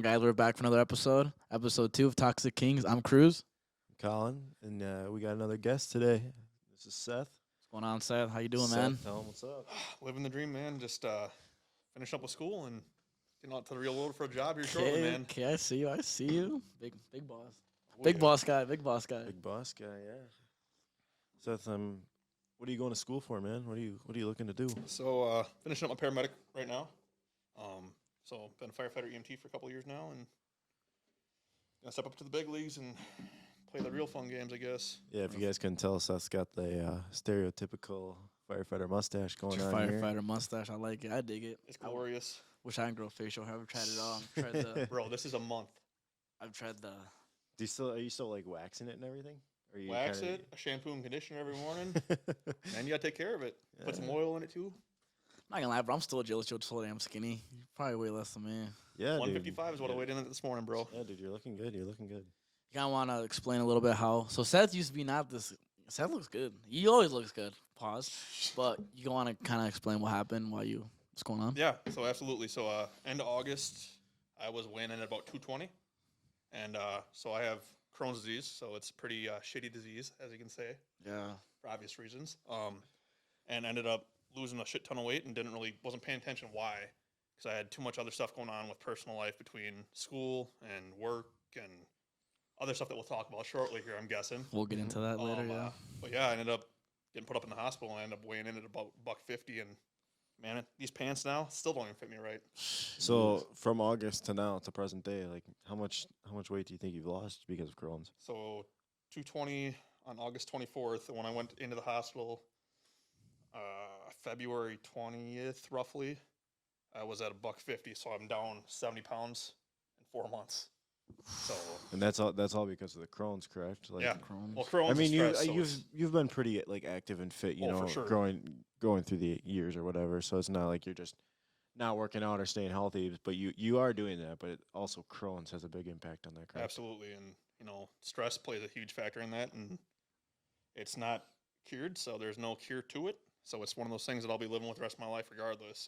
on, guys? We're back for another episode 2 of Toxic Kings. I'm Cruz. Colin, and we got another guest today. This is Seth. What's going on, Seth? How you doing, Seth, man? tell him what's up. Living the dream, man. Just finish up with school and getting out to the real world for a job here shortly, man. Okay, I see you. I see you. Big boss. Oh, Big yeah. boss guy. Big boss guy. Big boss guy, yeah. Seth, what are you going to school for, man? What are you looking to do? So finishing up my paramedic right now. So been a firefighter EMT for a couple of years now, and gonna step up to the big leagues and play the real fun games, I guess. Yeah, if you guys couldn't tell, Seth's got the stereotypical firefighter mustache going on here. Firefighter mustache. I like it. I dig it. It's glorious, Wish I could grow facial hair. I've tried it all. I've tried the. bro. This is a month. I've tried the. Are you still like waxing it and everything? Or you Wax kinda- it, a shampoo and conditioner every morning, and you gotta take care of it. Put some oil in it too. I'm not gonna lie, but I'm still jealous. You're so damn skinny. You probably weigh less than me. Yeah, dude. 155 is what I weighed in at this morning, bro. Yeah, dude, you're looking good. You're looking good. You kind of want to explain a little bit how. So Seth used to be not this. Seth looks good. He always looks good. Pause. But you want to kind of explain what happened, what's going on? Yeah, so absolutely. So end of August, I was weighing in at about 220. And so I have Crohn's disease, so it's a pretty shitty disease, as you can say, Yeah. for obvious reasons. And ended up losing a shit ton of weight and wasn't paying attention why. Because I had too much other stuff going on with personal life between school and work and other stuff that we'll talk about shortly here, I'm guessing. We'll get into that later. Yeah. But yeah, I ended up getting put up in the hospital and I ended up weighing in at about $150. And man, these pants now still don't even fit me right. So from August to now to present day, like how much weight do you think you've lost because of Crohn's? So 220 on August 24th. And when I went into the hospital, February 20th, roughly, I was at $150. So I'm down 70 pounds in 4 months. So And that's all because of the Crohn's, correct? Like, yeah, Crohn's. well, Crohn's. I mean, is stress, so it's- you've been pretty like active and fit, you Oh, know, for sure. going through the years or whatever. So it's not like you're just not working out or staying healthy, but you are doing that. But also Crohn's has a big impact on that, correct? absolutely, and stress plays a huge factor in that, and it's not cured, so there's no cure to it. So it's one of those things that I'll be living with the rest of my life regardless.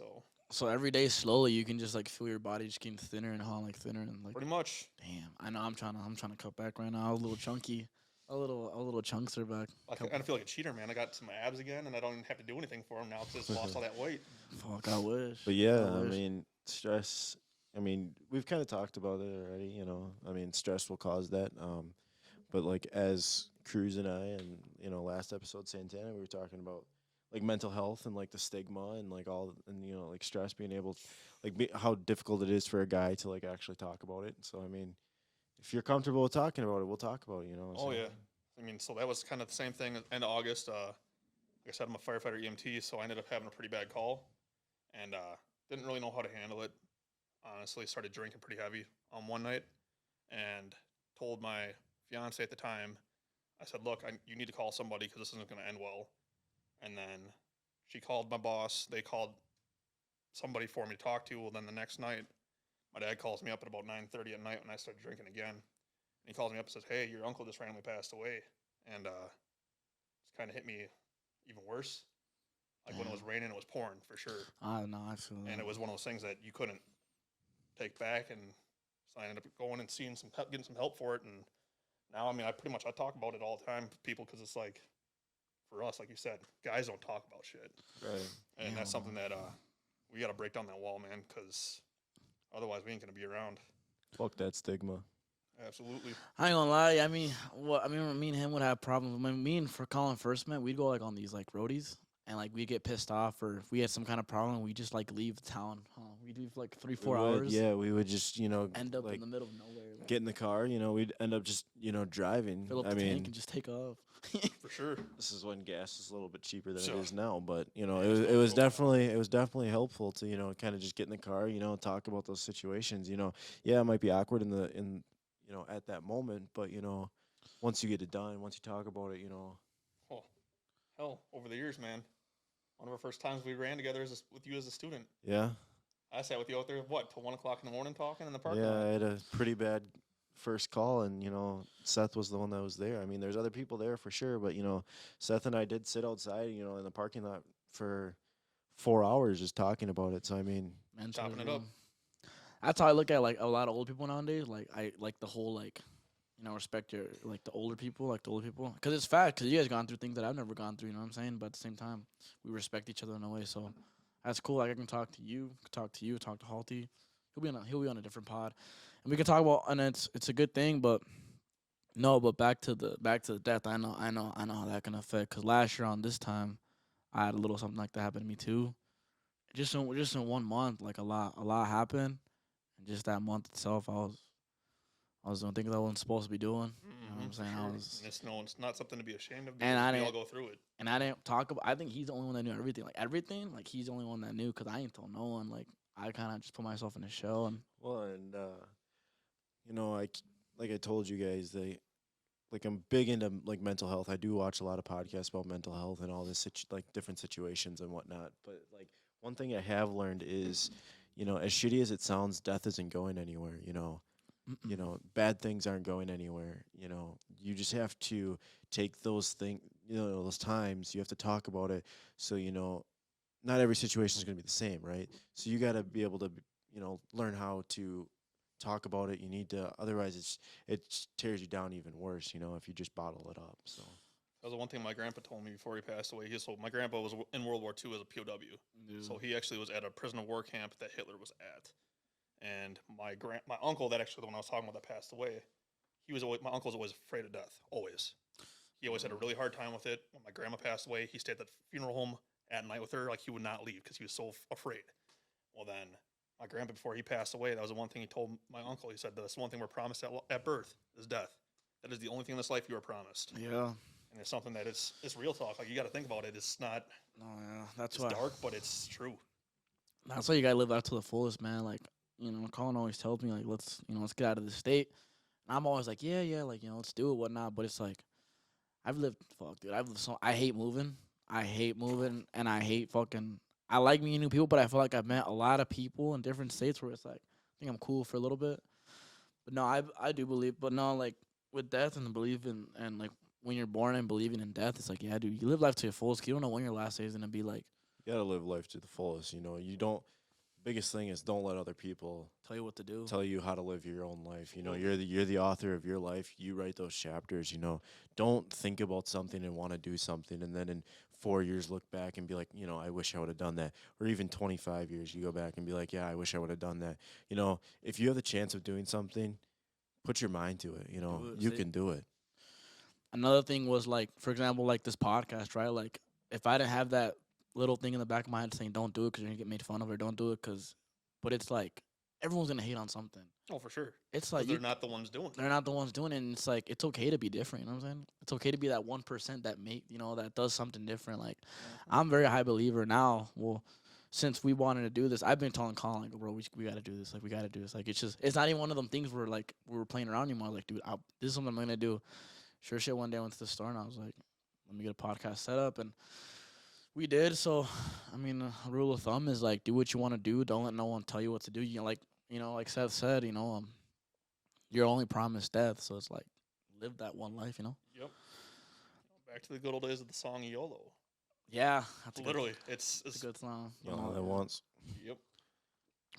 So Every day, slowly, you can just like feel your body just getting thinner and how like thinner and like. pretty much, Damn, I know. I'm trying to cut back right now. A little chunky, a little chunkster back. I kind of feel like a cheater, man. I got some abs again, and I don't even have to do anything for them now because I lost all that weight. Fuck, I wish. But yeah, I I wish. mean, stress. I mean, we've kind of talked about it already. You know, I mean, stress will cause that. But like as Cruz and I, and last episode Santana, we were talking about like mental health and like the stigma and like like stress being able, how difficult it is for a guy to like actually talk about it. So I mean, if you're comfortable with talking about it, we'll talk about it. You know. Oh yeah, I mean, so that was kind of the same thing. End of August, like I said, I'm a firefighter EMT, so I ended up having a pretty bad call, and didn't really know how to handle it. Honestly, started drinking pretty heavy one night, and told my fiance at the time, I said, "Look, you need to call somebody because this isn't going to end well." And then she called my boss. They called somebody for me to talk to. Well, then the next night, my dad calls me up at about 9:30 at night when I started drinking again. And he calls me up and says, "Hey, your uncle just randomly passed away." And it's kind of hit me even worse. Like when it was raining, it was pouring for sure. I know. I feel that. And it was one of those things that you couldn't take back. And so I ended up going and seeing getting some help for it. And now, I mean, I talk about it all the time to people because it's like, for us, like you said, guys don't talk about shit. Right. And Yeah. that's something that we got to break down that wall, man, because otherwise we ain't going to be around. Fuck that stigma. Absolutely. I ain't gonna lie. I mean, me and him would have problems. When me and for Colin first met, we'd go like on these like roadies, and like we get pissed off, or if we had some kind of problem, we just like leave town. We'd leave like 3-4 We would, hours. Yeah, we would just End up like in the middle of nowhere. Like, get in the car. We'd end up just driving. fill up I the tank mean, and just take off. For sure. this is when gas is a little bit cheaper than Sure. it is now, but Yeah, it it's was not so definitely helpful to kind of just get in the car, talk about those situations. Yeah, it might be awkward in at that moment, but once you get it done, once you talk about it, Oh, hell, over the years, man. One of our first times we ran together with you as a student. yeah, I sat with you out there, till 1 o'clock in the morning talking in the parking yeah. lot. I had a pretty bad first call, and Seth was the one that was there. I mean, there's other people there for sure, but Seth and I did sit outside, in the parking lot for 4 hours just talking about it. So I mean, Mentally Chopping it up. That's how I look at like a lot of old people nowadays. Like I like the whole like, respect your like the older people, because it's fact. Because you guys gone through things that I've never gone through. You know what I'm saying? But at the same time, we respect each other in a way. So that's cool. Like I can talk to you, talk to Halty. He'll be on a different pod, and we can talk about. And it's a good thing, but no. But back to the death. I know how that can affect. Because last year on this time, I had a little something like that happen to me too. Just in 1 month, like a lot happened. And just that month itself, I was doing things I wasn't supposed to be doing. You know what I'm For saying? sure. I And was, it's not something to be ashamed of and because I we all didn't, go through it. and I didn't talk about. I think he's the only one that knew everything. Like everything, like he's the only one that knew because I ain't told no one. Like I kind of just put myself in a shell, and Well, and like I told you guys, like I'm big into like mental health. I do watch a lot of podcasts about mental health and all this like different situations and whatnot. But like one thing I have learned is, as shitty as it sounds, death isn't going anywhere. Bad things aren't going anywhere. You just have to take those those times. You have to talk about it. So not every situation is going to be the same, right? So you got to be able to, learn how to talk about it. You need to, otherwise it tears you down even worse, if you just bottle it up. So That was the one thing my grandpa told me before he passed away. My grandpa was in World War II as a POW, so he actually was at a prison of war camp that Hitler was at. And my uncle, that actually the one I was talking about that passed away, my uncle was always afraid of death. Always, he always had a really hard time with it. When my grandma passed away, he stayed at the funeral home at night with her, like he would not leave because he was so afraid. Well, then my grandpa, before he passed away, that was the one thing he told my uncle. He said, "That's the one thing we're promised at birth is death. That is the only thing in this life you are promised." yeah, And it's something that it's real talk. Like you got to think about it. It's not. no, yeah, that's It's why. dark, but it's true. That's why you gotta live life to the fullest, man. Like Colin always tells me, like let's get out of the state. And I'm always like, yeah, like let's do it, whatnot. But it's like I've lived, fuck, dude. I've lived so. I hate moving. And I hate fucking. I like meeting new people, but I feel like I've met a lot of people in different states where it's like I think I'm cool for a little bit. But no, I do believe. But no, like with death and believing and like when you're born and believing in death, it's like yeah, dude. You live life to your fullest. 'Cause you don't know when your last day is gonna be like. you got to live life to the fullest. You don't, biggest thing is don't let other people Tell you what to do. tell you how to live your own life. You're the author of your life. You write those chapters. Don't think about something and want to do something, and then in 4 years look back and be like, I wish I would have done that. Or even 25 years, you go back and be like, yeah, I wish I would have done that. If you have the chance of doing something, put your mind to it. You See? can do it. Another thing was like, for example, like this podcast, right? Like, if I didn't have that little thing in the back of my head saying "Don't do it" because you're gonna get made fun of, or "Don't do it" but it's like everyone's gonna hate on something. Oh, for sure. It's 'Cause like they're not the ones doing it. they're not the ones doing it, and it's like it's okay to be different. You know what I'm saying? It's okay to be that 1% that does something different. Like, I'm a very high believer now. Well, since we wanted to do this, I've been telling Colin, like, bro, we got to do this. Like, we got to do this. Like, it's not even one of them things where like we were playing around anymore. Like, dude, this is something I'm gonna do. Sure shit. One day I went to the store and I was like, let me get a podcast set up, and we did. So, I mean, a rule of thumb is like, do what you want to do. Don't let no one tell you what to do. Like Seth said, you're only promised death. So it's like, live that one life. Yep. Back to the good old days of the song YOLO. Yeah, that's Literally, it's a good song. You know that once. Yep.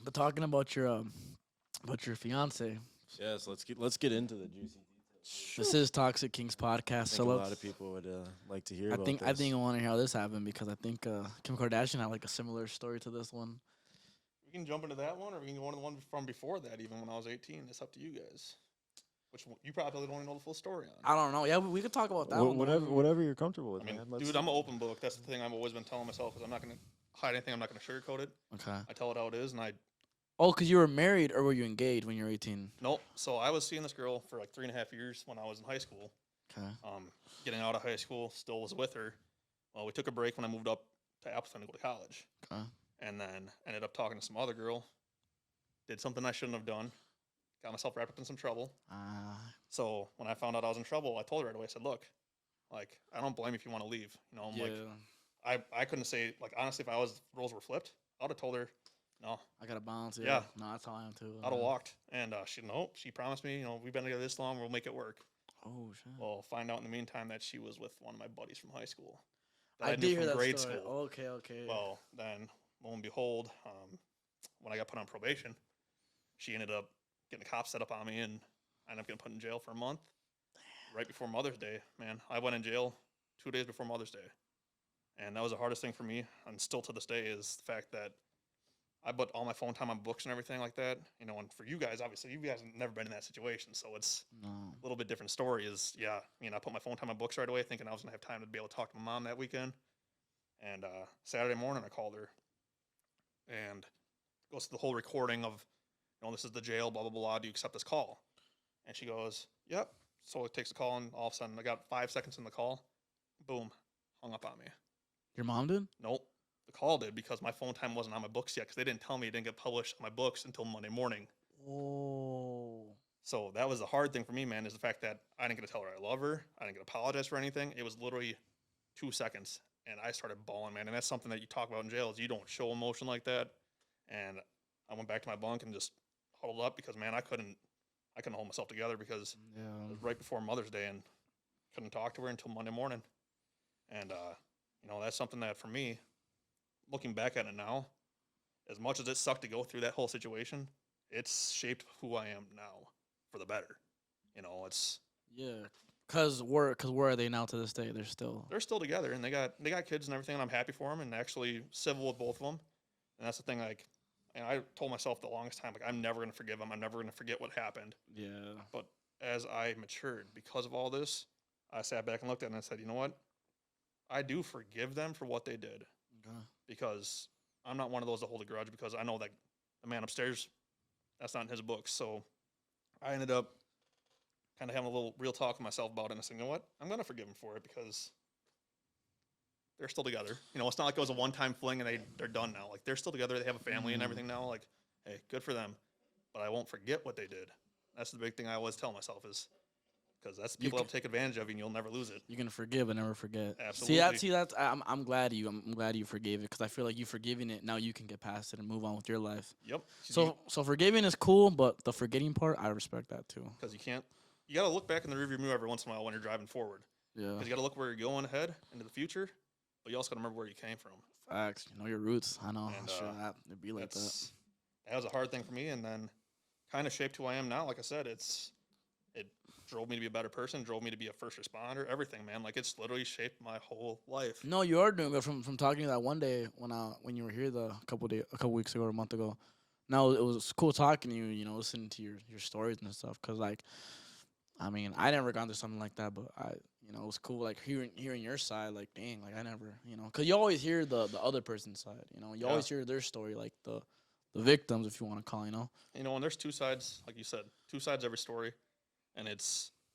But talking about your fiance, Yes, let's get into the juicy. this is Toxic Kings podcast. I think So a lot of people would like to hear. I about think this. I think I want to hear how this happened because I think Kim Kardashian had like a similar story to this one. We can jump into that one, or we can go into the one from before that, even when I was 18. It's up to you guys. Which you probably don't even know the full story on. I don't know. Yeah, we could talk about that one. Whatever you're comfortable with, I mean, man. dude, I'm an open book. That's the thing I've always been telling myself is I'm not going to hide anything. I'm not going to sugarcoat it. Okay. I tell it how it is, and Oh, because you were married or were you engaged when you were 18? nope. So I was seeing this girl for like 3.5 years when I was in high school. Okay. Getting out of high school, still was with her. Well, we took a break when I moved up to Appleton to go to college. Okay. And then ended up talking to some other girl. Did something I shouldn't have done. Got myself wrapped up in some trouble. So when I found out I was in trouble, I told her right away. I said, "Look, like I don't blame you if you want to leave. I'm like, I couldn't say like honestly if roles were flipped, I would have told her, no, I gotta bounce. Yeah. No, that's how I am too. I'd have walked. And she promised me, we've been together this long, we'll make it work. Oh shit. Well, find out in the meantime that she was with one of my buddies from high school. That I knew did hear from that grade story. school. Okay. Well, then lo and behold, when I got put on probation, she ended up getting the cops set up on me, and I ended up getting put in jail for a month. Right before Mother's Day, man, I went in jail 2 days before Mother's Day, and that was the hardest thing for me, and still to this day is the fact that I put all my phone time on books and everything like that. You know, and for you guys, obviously, you guys have never been in that situation, so it's No. a little bit different story. Is yeah, I put my phone time on books right away, thinking I was gonna have time to be able to talk to my mom that weekend. And Saturday morning, I called her, and goes through the whole recording of, this is the jail, blah blah blah. Do you accept this call? And she goes, yep. So it takes a call, and all of a sudden, I got 5 seconds in the call, boom, hung up on me. Your mom did? Nope. The call did because my phone time wasn't on my books yet because they didn't tell me it didn't get published on my books until Monday morning. Oh. So that was the hard thing for me, man, is the fact that I didn't get to tell her I love her. I didn't get to apologize for anything. It was literally 2 seconds, and I started bawling, man. And that's something that you talk about in jail is you don't show emotion like that. And I went back to my bunk and just huddled up because, man, I couldn't hold myself together because it was right before Mother's Day and couldn't talk to her until Monday morning. And, that's something that for me, looking back at it now, as much as it sucked to go through that whole situation, it's shaped who I am now for the better. It's Yeah. Cause where are they now to this day? They're still together, and they got kids and everything, and I'm happy for them, and actually civil with both of them. And that's the thing, like, and I told myself the longest time, like, I'm never gonna forgive them. I'm never gonna forget what happened. Yeah. But as I matured because of all this, I sat back and looked at it and I said, you know what? I do forgive them for what they did. Okay. Because I'm not one of those to hold a grudge because I know that the man upstairs, that's not in his books. So I ended up kind of having a little real talk with myself about it and I said, you know what? I'm going to forgive them for it because they're still together. It's not like it was a one-time fling and they're done now. Like, they're still together. They have a family and everything now. Like, hey, good for them. But I won't forget what they did. That's the big thing I always tell myself is because that's the people that will take advantage of you and you'll never lose it. You can forgive and never forget. Absolutely. See that's I'm glad you forgave it because I feel like you forgiving it now you can get past it and move on with your life. Yep. So forgiving is cool, but the forgetting part I respect that too. Because you got to look back in the rearview mirror every once in a while when you're driving forward. Yeah. Because you got to look where you're going ahead into the future, but you also got to remember where you came from. Facts. You know your roots. I know. And, Sure, it'd be like that. That was a hard thing for me, and then kind of shaped who I am now. Like I said, it drove me to be a better person, drove me to be a first responder, everything, man. Like, it's literally shaped my whole life. No, you are doing good from talking to you that one day when you were here a couple weeks ago or a month ago. No, it was cool talking to you. Listening to your stories and stuff. Cause like, I mean, I never gone through something like that, but it was cool like hearing your side. Like, dang, like I never, cause you always hear the other person's side. You always hear their story, like the victims, if you want to call. And there's two sides, like you said, two sides to every story. And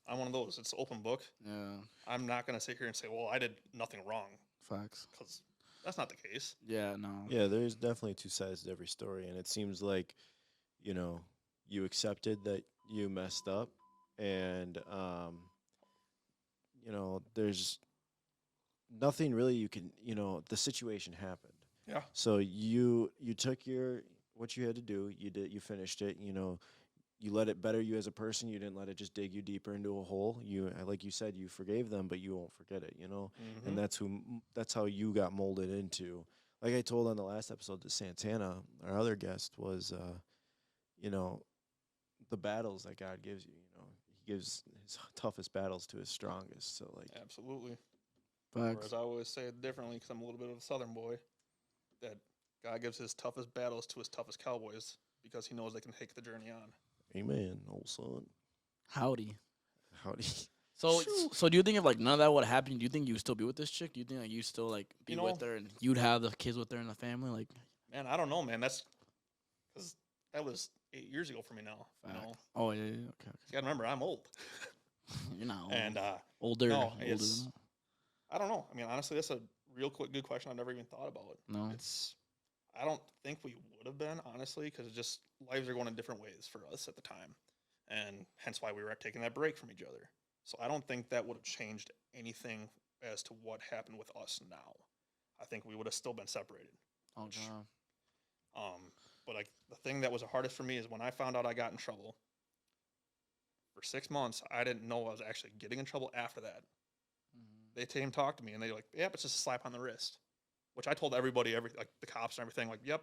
I'm one of those. It's an open book. Yeah. I'm not going to sit here and say, well, I did nothing wrong. Facts. Because that's not the case. Yeah, no. Yeah, there's definitely two sides to every story. And it seems like, you accepted that you messed up. And, there's nothing really you can, the situation happened. Yeah. So you took what you had to do. You finished it, You let it better you as a person. You didn't let it just dig you deeper into a hole. Like you said, you forgave them, but you won't forget it, Mm-hmm. And that's how you got molded into. Like I told on the last episode to Santana, our other guest, was, the battles that God gives you. He gives his toughest battles to his strongest. So like, Absolutely. Facts. Or as I always say it differently, because I'm a little bit of a Southern boy, that God gives his toughest battles to his toughest cowboys because he knows they can take the journey on. amen, old son. Howdy. Shoo. So do you think if like none of that would happen, do you think you would still be with this chick? Do you think like you still like be with her and you'd have the kids with her in the family? Like, man, I don't know, man. That's because that was 8 years ago for me now. Oh yeah, okay. You gotta remember, I'm old. You're not old. And older. no, older it's than that. I don't know. I mean, honestly, that's a real good question. I've never even thought about it. No. I don't think we would have been, honestly, because it's just lives are going in different ways for us at the time, and hence why we were taking that break from each other. So I don't think that would have changed anything as to what happened with us now. I think we would have still been separated. Oh which, god. But like the thing that was the hardest for me is when I found out I got in trouble. For 6 months, I didn't know I was actually getting in trouble after that. They came and talked to me, and they're like, yep, it's just a slap on the wrist. Which I told everybody, like the cops and everything, like, yep,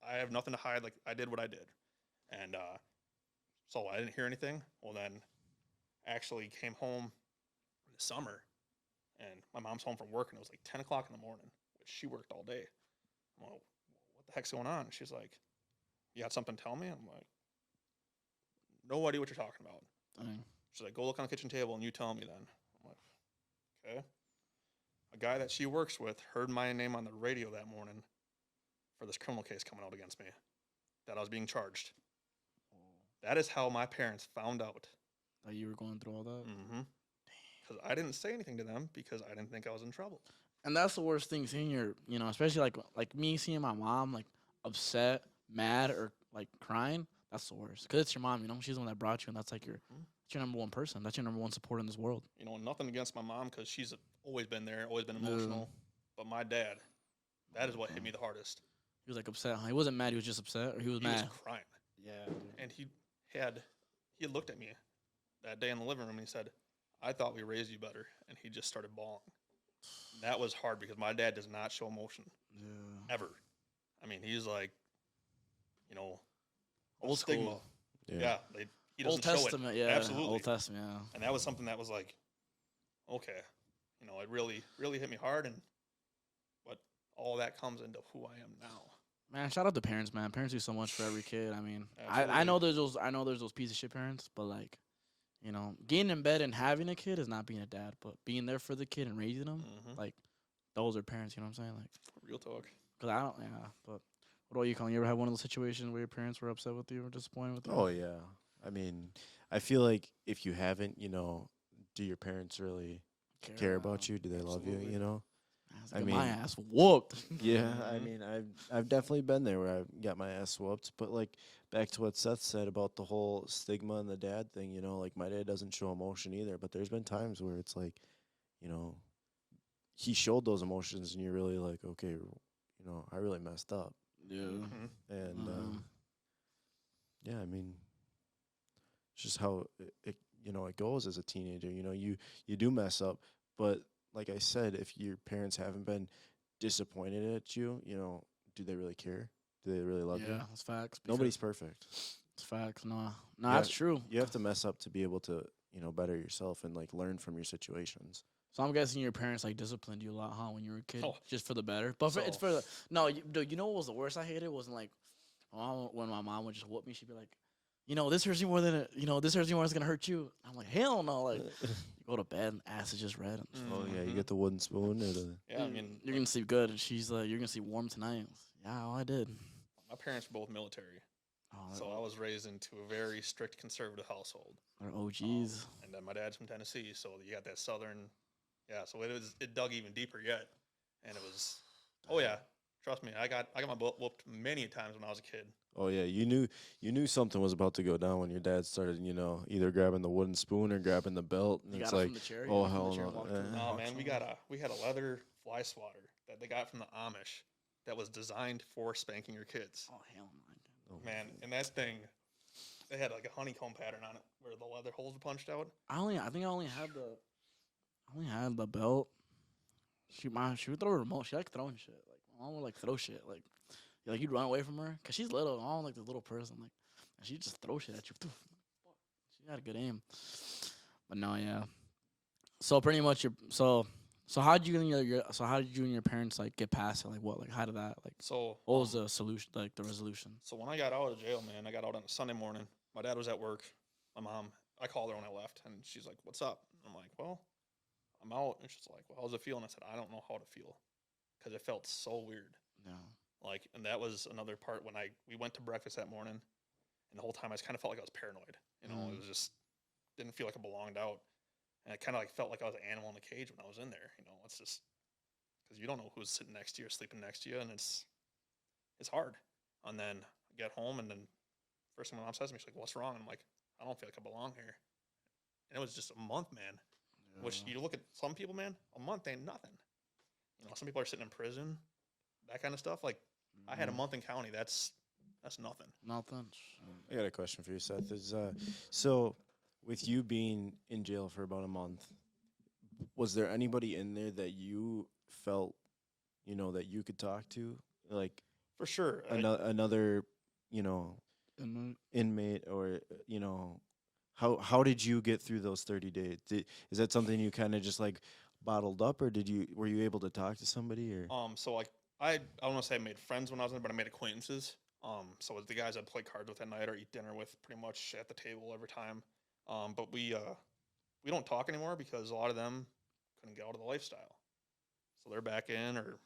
I have nothing to hide. Like, I did what I did. And so I didn't hear anything. Well, then actually came home in the summer, and my mom's home from work, and it was like 10 o'clock in the morning, which she worked all day. I'm like, what the heck's going on? She's like, you got something to tell me? I'm like, no idea what you're talking about. Dang. She's like, go look on the kitchen table and you tell me then. I'm like, okay. A guy that she works with heard my name on the radio that morning for this criminal case coming out against me that I was being charged. That is how my parents found out. That you were going through all that. Mm-hmm. Because I didn't say anything to them because I didn't think I was in trouble. And that's the worst thing, seeing your, especially like me seeing my mom like upset, mad, or like crying. That's the worst, because it's your mom. She's the one that brought you, and that's like that's your number one person. That's your number one support in this world. Nothing against my mom because she's always been there, always been emotional. But my dad, that is what hit me the hardest. He was like upset. Huh? He wasn't mad. He was just upset, or he was mad. He was crying. Yeah. And he had looked at me that day in the living room and he said, I thought we raised you better. And he just started bawling. That was hard because my dad does not show emotion. Yeah. Ever. I mean, he's like, Old stigma. school. Yeah. He doesn't Old show Testament, it. yeah. Absolutely. Old Testament, yeah. And that was something that was like, okay. It really, really hit me hard. But all that comes into who I am now. Man, shout out to parents, man. Parents do so much for every kid. I mean, Absolutely. I know there's those piece of shit parents, but like, getting in bed and having a kid is not being a dad, but being there for the kid and raising them, like, those are parents. You know what I'm saying? Like, real talk. Cause I don't, yeah. But what about you, Colin? You ever had one of those situations where your parents were upset with you or disappointed with you? Oh yeah. I mean, I feel like if you haven't, do your parents really care about you? Do they love you? Absolutely. I mean, my ass whooped. Yeah, I mean, I've definitely been there where I got my ass whooped. But like back to what Seth said about the whole stigma and the dad thing, like my dad doesn't show emotion either. But there's been times where it's like, he showed those emotions, and you're really like, okay, I really messed up. Yeah. And yeah, I mean, it's just how it goes as a teenager. You do mess up, but like I said, if your parents haven't been disappointed at you, do they really care? Do they really love you? Yeah, that's facts. Nobody's perfect. It's facts. No, that's true. You have to mess up to be able to, better yourself and like learn from your situations. So I'm guessing your parents like disciplined you a lot, huh, when you were a kid, Oh. just for the better. But it's for the dude. You know what was the worst I hated? Wasn't like when my mom would just whoop me. She'd be like, this hurts you more than this hurts you more than it's gonna hurt you. I'm like, hell no. Like, you go to bed and ass is just red. Oh yeah, you get the wooden spoon or the. Yeah, I mean, you're gonna sleep good. And she's like, you're gonna sleep warm tonight. Yeah, I did. my parents were both military. So I was raised into a very strict conservative household. They're OGs. And then my dad's from Tennessee, so you got that southern. Yeah, so it dug even deeper yet, and it was. Oh yeah, trust me, I got my butt whooped many times when I was a kid. Oh yeah, you knew something was about to go down when your dad started, either grabbing the wooden spoon or grabbing the belt, and it's like, oh hell no. No man, we had a leather fly swatter that they got from the Amish that was designed for spanking your kids. Oh hell no. Man, and that thing, they had like a honeycomb pattern on it where the leather holes were punched out. I think I only had the belt. She would throw a remote. She liked throwing shit. Like my mom would like throw shit. Like you'd run away from her because she's little. I don't like this little person. Like, and she'd just throw shit at you. She had a good aim. But no, yeah. So pretty much so how did you and your parents like get past it? Like what? Like how did that like? So what was the solution? Like the resolution? So when I got out of jail, man, I got out on a Sunday morning. My dad was at work. My mom, I called her when I left, and she's like, "What's up?" I'm like, "Well, I'm out." And she's like, "Well, how's it feel?" And I said, "I don't know how to feel," because it felt so weird. Yeah. Like, and that was another part when we went to breakfast that morning, and the whole time I just kind of felt like I was paranoid. It was just didn't feel like I belonged out, and I kind of like felt like I was an animal in the cage when I was in there. It's just because you don't know who's sitting next to you or sleeping next to you, and it's hard. And then I get home, and then first thing my mom says to me, she's like, "What's wrong?" And I'm like, "I don't feel like I belong here." And it was just a month, man. Yeah. Which you look at some people, man, a month ain't nothing. Some people are sitting in prison, that kind of stuff. Like, I had a month in county. That's nothing. Nothing. I got a question for you, Seth. So with you being in jail for about a month, was there anybody in there that you felt, that you could talk to? Like, for sure. Another, It inmate, or how did you get through those 30 days? Is that something you kind of just like bottled up, or were you able to talk to somebody, or? So like I don't want to say I made friends when I was in there, but I made acquaintances. So the guys I'd play cards with at night or eat dinner with pretty much at the table every time. But we don't talk anymore because a lot of them couldn't get out of the lifestyle, so they're back in, or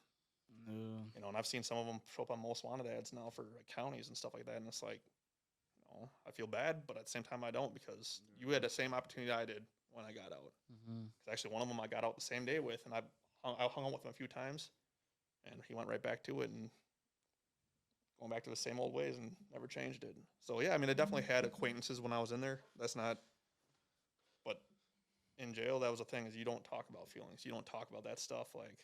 and I've seen some of them show up on most wanted ads now for like, counties and stuff like that, and it's like, I feel bad, but at the same time I don't, because you had the same opportunity I did when I got out. 'Cause actually, one of them I got out the same day with, and I hung out with him a few times, and he went right back to it and going back to the same old ways and never changed it. So yeah, I mean, I definitely had acquaintances when I was in there. That's not, but in jail, that was the thing, is you don't talk about feelings. You don't talk about that stuff. Like,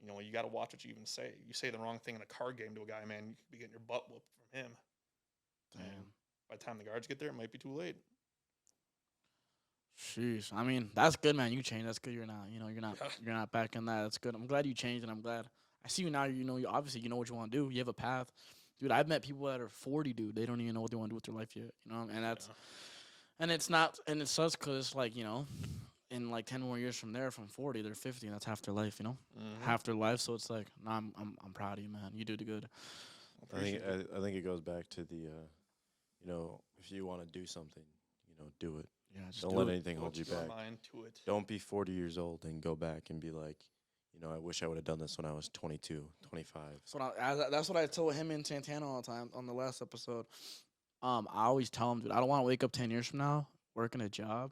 you got to watch what you even say. You say the wrong thing in a card game to a guy, man, you could be getting your butt whooped from him. Damn. And by the time the guards get there, it might be too late. Sheesh. I mean, that's good, man. You changed. That's good. You're not. Yeah. You're not back in that. That's good. I'm glad you changed, and I'm glad. I see you now. You obviously you know what you want to do. You have a path, dude. I've met people that are 40, dude. They don't even know what they want to do with their life yet. And that's, and it's not, and it sucks because it's like in like 10 more years from there, from 40, they're 50, and that's half their life. Half their life. So it's like, no, I'm proud of you, man. You did good. I think it goes back to the, if you want to do something, do it. Yeah, just Don't do let it. anything hold you Your back. mind to it. Don't be 40 years old and go back and be like, I wish I would have done this when I was 22, 25. So that's what I told him in Santana all the time on the last episode. I always tell him, dude, I don't want to wake up 10 years from now working a job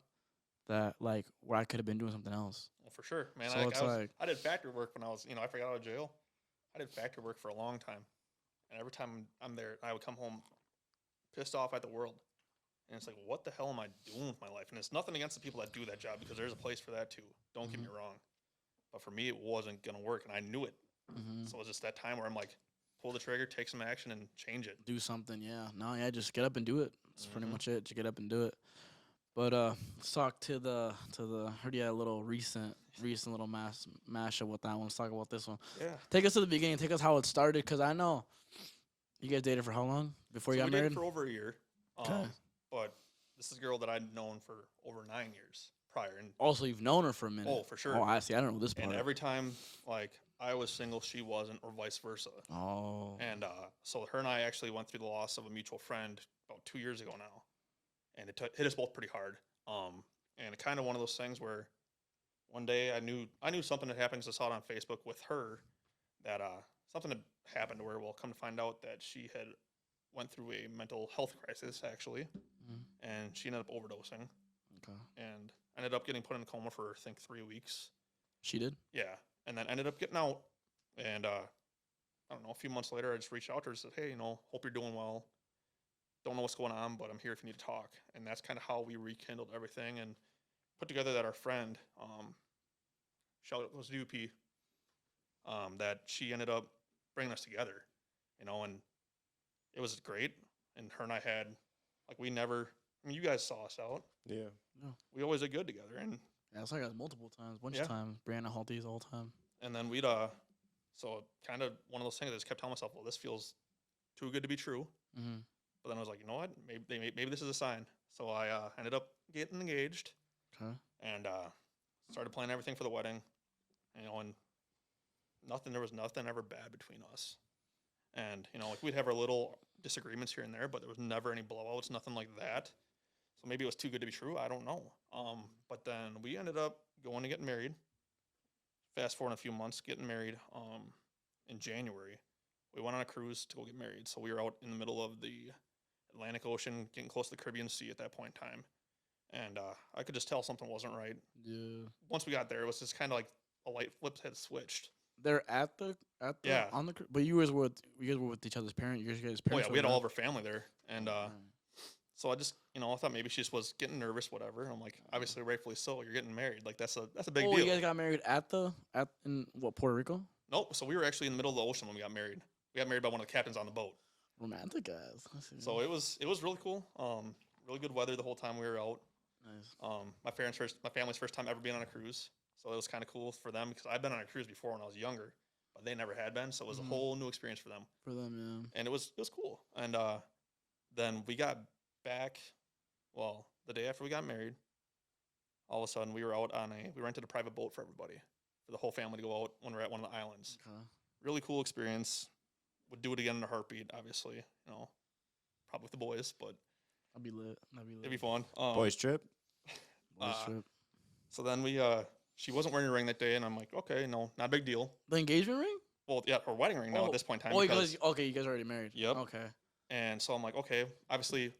that like where I could have been doing something else. Well, for sure, man. So I did factory work when I was, I got out of jail. I did factory work for a long time, and every time I'm there, I would come home pissed off at the world. And it's like, what the hell am I doing with my life? And it's nothing against the people that do that job, because there's a place for that too. Don't get me wrong. But for me, it wasn't going to work, and I knew it. So it was just that time where I'm like, pull the trigger, take some action, and change it. Do something, yeah. No, yeah, just get up and do it. That's pretty much it. Just get up and do it. But let's talk to the heard you had a little recent little mashup with that one. Let's talk about this one. Yeah. Take us to the beginning. Take us how it started, because I know you guys dated for how long before you got we married? dated for over a year. Okay. But this is a girl that I'd known for over 9 years prior. And Also, you've known her for a minute. oh, for sure. Oh, I see. I don't know this part. And every time, like, I was single, she wasn't, or vice versa. Oh. And so her and I actually went through the loss of a mutual friend about 2 years ago now. And it hit us both pretty hard. And it kind of one of those things where one day I knew something had happened, because I saw it on Facebook with her, that something had happened where we'll come to find out that she had went through a mental health crisis, actually. And she ended up overdosing. Okay. And ended up getting put in a coma for, I think, 3 weeks. She did? Yeah. And then ended up getting out. And I don't know, a few months later, I just reached out to her and said, hey, hope you're doing well. Don't know what's going on, but I'm here if you need to talk. And that's kind of how we rekindled everything and put together that our friend, shout out was UP, that she ended up bringing us together, and it was great. And her and I had, like, you guys saw us out. Yeah. We always did good together. And Yeah, it's like us multiple times, bunch of times. Brianna Halties all the time. And then so kind of one of those things I just kept telling myself, well, this feels too good to be true. But then I was like, you know what? Maybe this is a sign. So I ended up getting engaged. Okay. And started planning everything for the wedding. And there was nothing ever bad between us. And, like, we'd have our little disagreements here and there, but there was never any blowouts, nothing like that. So maybe it was too good to be true. I don't know. But then we ended up going to get married. Fast forward a few months, getting married in January. We went on a cruise to go get married. So we were out in the middle of the Atlantic Ocean, getting close to the Caribbean Sea at that point in time. And I could just tell something wasn't right. Yeah. Once we got there, it was just kind of like a light flip had switched. They're at the on the but you guys were with each other's parents. You guys' Oh parents. yeah, we had all of our family there, and so I just I thought maybe she just was getting nervous, whatever. And I'm like, obviously, rightfully so. You're getting married, like that's a big deal. You guys got married in what, Puerto Rico? Nope. So we were actually in the middle of the ocean when we got married. We got married by one of the captains on the boat. Romantic guys. So it was really cool. Really good weather the whole time we were out. Nice. My family's first time ever being on a cruise, so it was kind of cool for them, because I've been on a cruise before when I was younger, but they never had been, so it was a whole new experience for them. For them, yeah. And it was cool. And then we got back. Well, the day after we got married, all of a sudden we were out on we rented a private boat for everybody, for the whole family to go out when we're at one of the islands. Okay. Really cool experience. Would do it again in a heartbeat, obviously. Probably with the boys, but I'll be lit. That'd be lit. it'd be fun. Boys trip. Boys trip. So then she wasn't wearing a ring that day, and I'm like, okay, no, not a big deal. The engagement ring? Well, yeah, her wedding ring now Oh. at this point in time. Oh, because, because okay, you guys are already married. Yep. Okay. and so I'm like, okay, obviously,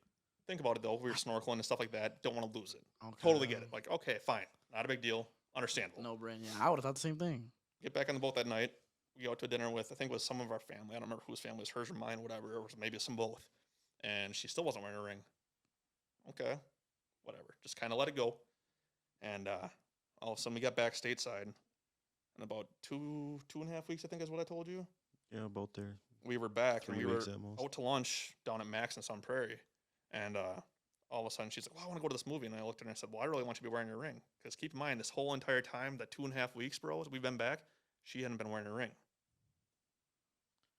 think about it though. We were snorkeling and stuff like that. Don't want to lose it. Okay. Totally get it. Like, okay, fine, not a big deal. Understandable. No brain. Yeah, I would have thought the same thing. Get back on the boat that night. We go out to dinner with, I think it was some of our family. I don't remember whose family it was, hers or mine, whatever, or maybe some both. And she still wasn't wearing a ring. Okay, whatever. Just kind of let it go. And all of a sudden we got back stateside. And about 2.5 weeks, I think is what I told you. Yeah, about there. We were back 3 and we were weeks at most. out to lunch down at Max in Sun Prairie. And all of a sudden she's like, well, I want to go to this movie. And I looked at her and I said, well, I really want you to be wearing your ring. Because keep in mind, this whole entire time, that 2.5 weeks, bro, we've been back, she hadn't been wearing a ring.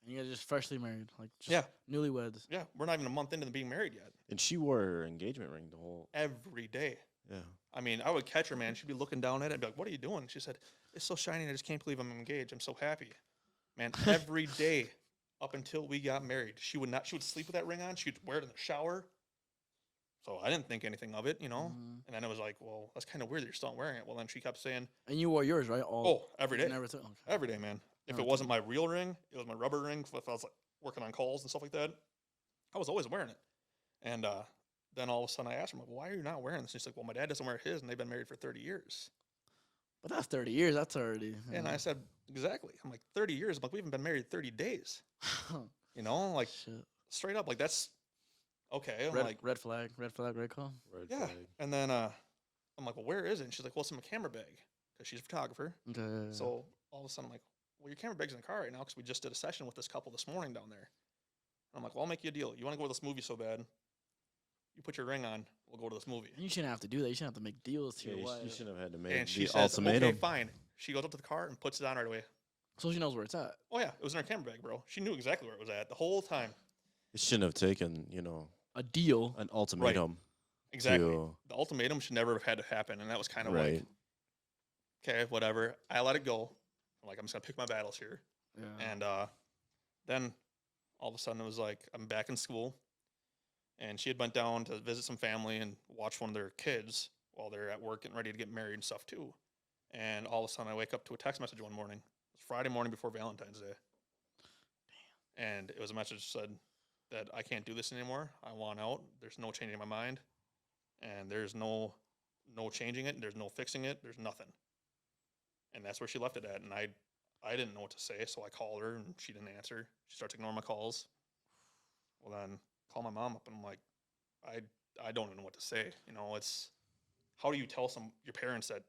And you guys just freshly married, like just Yeah. newlyweds. Yeah, we're not even a month into being married yet. And she wore her engagement ring the whole. Every day. Yeah. I mean, I would catch her, man. She'd be looking down at it and be like, what are you doing? She said, it's so shiny. I just can't believe I'm engaged. I'm so happy. Man, every day up until we got married, she would sleep with that ring on. She'd wear it in the shower. So I didn't think anything of it, Mhm. And then it was like, well, that's kind of weird that you're still wearing it. Well, then she kept saying, And you wore yours, right? every day. Okay. Every day, man. If Okay. it wasn't my real ring, it was my rubber ring. If I was like working on calls and stuff like that, I was always wearing it. And then all of a sudden I asked her, I'm like, well, why are you not wearing this? And she's like, well, my dad doesn't wear his, and they've been married for 30 years. But that's 30 years. That's already. And I said, exactly. I'm like, 30 years? I'm like, we haven't been married 30 days. Like Shit. straight up, like that's okay. I'm Red, like, red flag, red call. Red yeah. flag. And then I'm like, well, where is it? And she's like, well, it's in my camera bag because she's a photographer. Okay. So all of a sudden I'm like, well, your camera bag's in the car right now because we just did a session with this couple this morning down there. I'm like, well, I'll make you a deal. You want to go to this movie so bad? You put your ring on. We'll go to this movie. And you shouldn't have to do that. You shouldn't have to make deals to Yeah, your you wife. shouldn't have had to make And she the says, ultimatum. okay, fine. She goes up to the car and puts it on right away. So she knows where it's at. Oh, yeah. It was in her camera bag, bro. She knew exactly where it was at the whole time. It shouldn't have taken, A deal. an ultimatum. Exactly. To, The ultimatum should never have had to happen. And that was kind of right. like, okay, whatever. I let it go. I'm like, I'm just going to pick my battles here. Yeah. And then all of a sudden it was like, I'm back in school. And she had went down to visit some family and watch one of their kids while they're at work getting ready to get married and stuff too. And all of a sudden I wake up to a text message one morning. It was Friday morning before Valentine's Day. Damn. And it was a message that said that I can't do this anymore. I want out. There's no changing my mind. And there's no changing it. There's no fixing it. There's nothing. And that's where she left it at. And I didn't know what to say, so I called her and she didn't answer. She starts ignoring my calls. Well, then call my mom up and I'm like, I don't even know what to say. It's how do you tell your parents that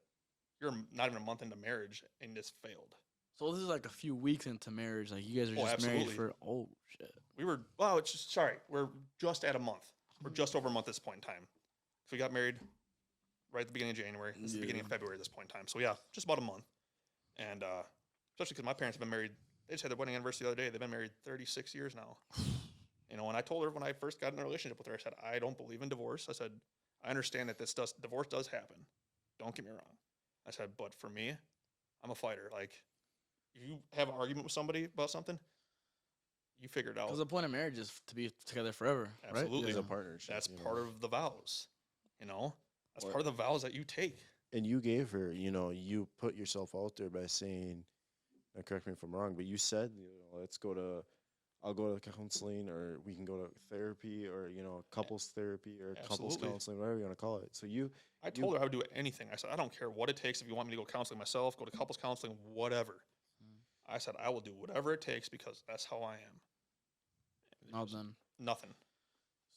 you're not even a month into marriage and this failed? So this is like a few weeks into marriage. Like you guys are just married absolutely. for shit. We're just at a month. We're just over a month at this point in time. So we got married right at the beginning of January. This is the beginning of February at this point in time. So yeah, just about a month. And especially because my parents have been married. They just had their wedding anniversary the other day. They've been married 36 years now. And I told her when I first got in a relationship with her, I said, I don't believe in divorce. I said, I understand that divorce does happen. Don't get me wrong. I said, but for me, I'm a fighter. Like, if you have an argument with somebody about something, you figure it out. Because the point of marriage is to be together forever. Absolutely. Right? It's a partnership. That's part of the vows. That's Or- part of the vows that you take. And you gave her, you put yourself out there by saying, now correct me if I'm wrong, but you said, I'll go to counseling, or we can go to therapy, or, couples therapy, or couples Absolutely. counseling, whatever you want to call it. So I told her I would do anything. I said, I don't care what it takes. If you want me to go counseling myself, go to couples counseling, whatever. I said, I will do whatever it takes because that's how I am. And it was Nothing. Nothing.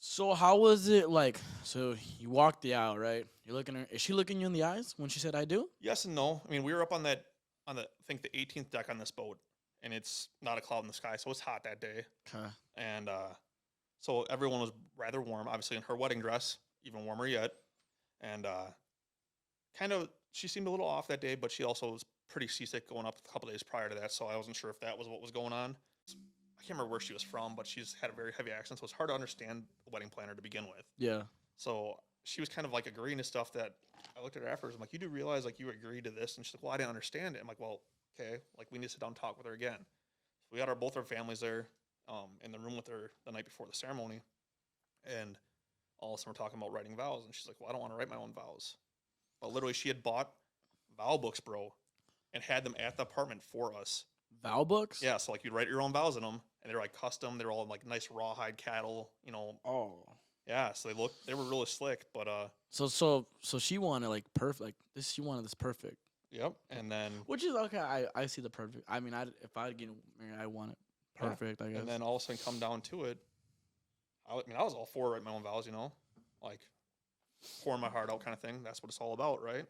So how was it like? So you walked the aisle, right? You're looking her. Is she looking you in the eyes when she said "I do"? Yes and no. I mean, we were up on the I think the 18th deck on this boat, and it's not a cloud in the sky, so it's hot that day. Okay. And so everyone was rather warm, obviously in her wedding dress, even warmer yet. And she seemed a little off that day, but she also was pretty seasick going up a couple days prior to that, so I wasn't sure if that was what was going on. I I can't remember where she was from, but she's had a very heavy accent, so it's hard to understand a wedding planner to begin with. Yeah. So she was kind of like agreeing to stuff that I looked at her afterwards. I'm like, you do realize like you agreed to this? And she's like, well, I didn't understand it. I'm like, well, okay, like we need to sit down and talk with her again. So we had both our families there in the room with her the night before the ceremony, and all of a sudden we're talking about writing vows, and she's like, well, I don't want to write my own vows. But literally, she had bought vow books, bro, and had them at the apartment for us. Vow books? Yeah, so like you'd write your own vows in them, and they're like custom. They're all like nice rawhide cattle, Oh. Yeah, so they were really slick, but So she wanted like perfect, like this. She wanted this perfect, yep. And then which is okay. I see the perfect. I mean, if I get married, I want it Yeah. perfect. I guess. and then all of a sudden come down to it, I mean, I was all for writing my own vows, like pouring my heart out kind of thing. That's what it's all about, right?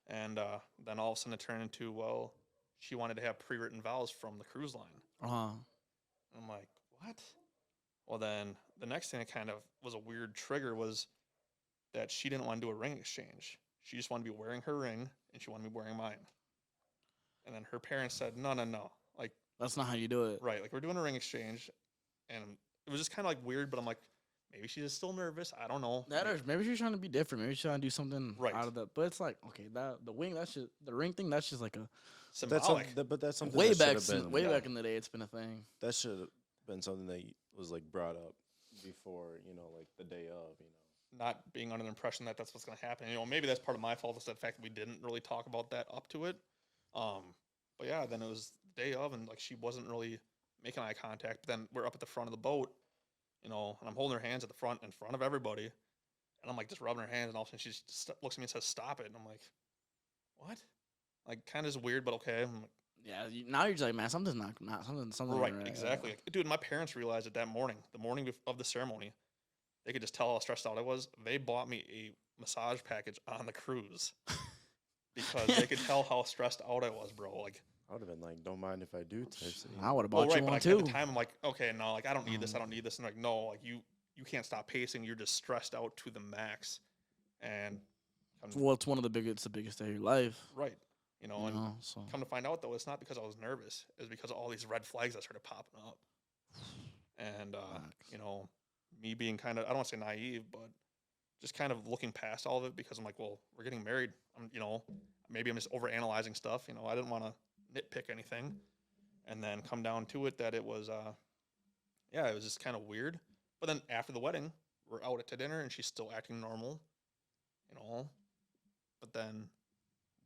And then all of a sudden it turned into, well, she wanted to have pre-written vows from the cruise line. I'm like, what? Well, then the next thing that kind of was a weird trigger was that she didn't want to do a ring exchange. She just wanted to be wearing her ring, and she wanted me wearing mine. And then her parents said, no, no, no. Like, That's not how you do it. right, like we're doing a ring exchange. And it was just kind of like weird, but I'm like, maybe she's just still nervous. I don't know. That or maybe she's trying to be different. Maybe she's trying to do something Right. out of that. But it's like, okay, the wing, that's just the ring thing. That's just like a Symbolic. But that's something way that back, should have been, way back in the day. It's been a thing. that should have been something that was like brought up before, like the day of, Not being under the impression that that's what's going to happen. Maybe that's part of my fault is the fact that we didn't really talk about that up to it. But yeah, then it was the day of, and like she wasn't really making eye contact. But then we're up at the front of the boat, and I'm holding her hands at the front in front of everybody, and I'm like just rubbing her hands, and all of a sudden she just looks at me and says, "Stop it!" And I'm like, "What?" Like kind of is weird, but okay. I'm like, Yeah. Now you're just like, man, something's not something. right, Right. exactly. Like, dude, my parents realized it that morning, the morning of the ceremony. They could just tell how stressed out I was. They bought me a massage package on the cruise because they could tell how stressed out I was, bro. Like, I would have been like, don't mind if I do type thing. I would have well, bought right, you but one like, too. at the time, I'm like, okay, no, like I don't need this. I don't need this. And like, no, like you can't stop pacing. You're just stressed out to the max. And Well, it's one of the biggest day of your life. right, and So come to find out though, it's not because I was nervous. It's because of all these red flags that started popping up. And me being kind of, I don't want to say naive, but just kind of looking past all of it because I'm like, well, we're getting married. Maybe I'm just over analyzing stuff. I didn't want to nitpick anything. And then come down to it that it was, it was just kind of weird. But then after the wedding, we're out at dinner and she's still acting normal, But then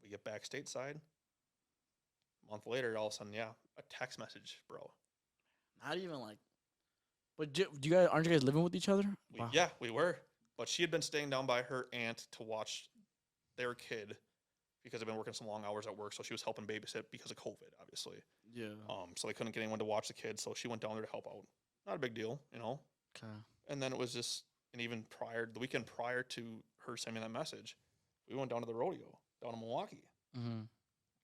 we get back stateside. A month later, all of a sudden, a text message, bro. not even like. But do you guys aren't you guys living with each other? Wow. Yeah, we were. But she had been staying down by her aunt to watch their kid because they've been working some long hours at work. So she was helping babysit because of COVID, obviously. Yeah. So they couldn't get anyone to watch the kid. So she went down there to help out. Not a big deal, Okay. And then it was just, and even the weekend prior to her sending that message, we went down to the rodeo down in Milwaukee. Mm-hmm.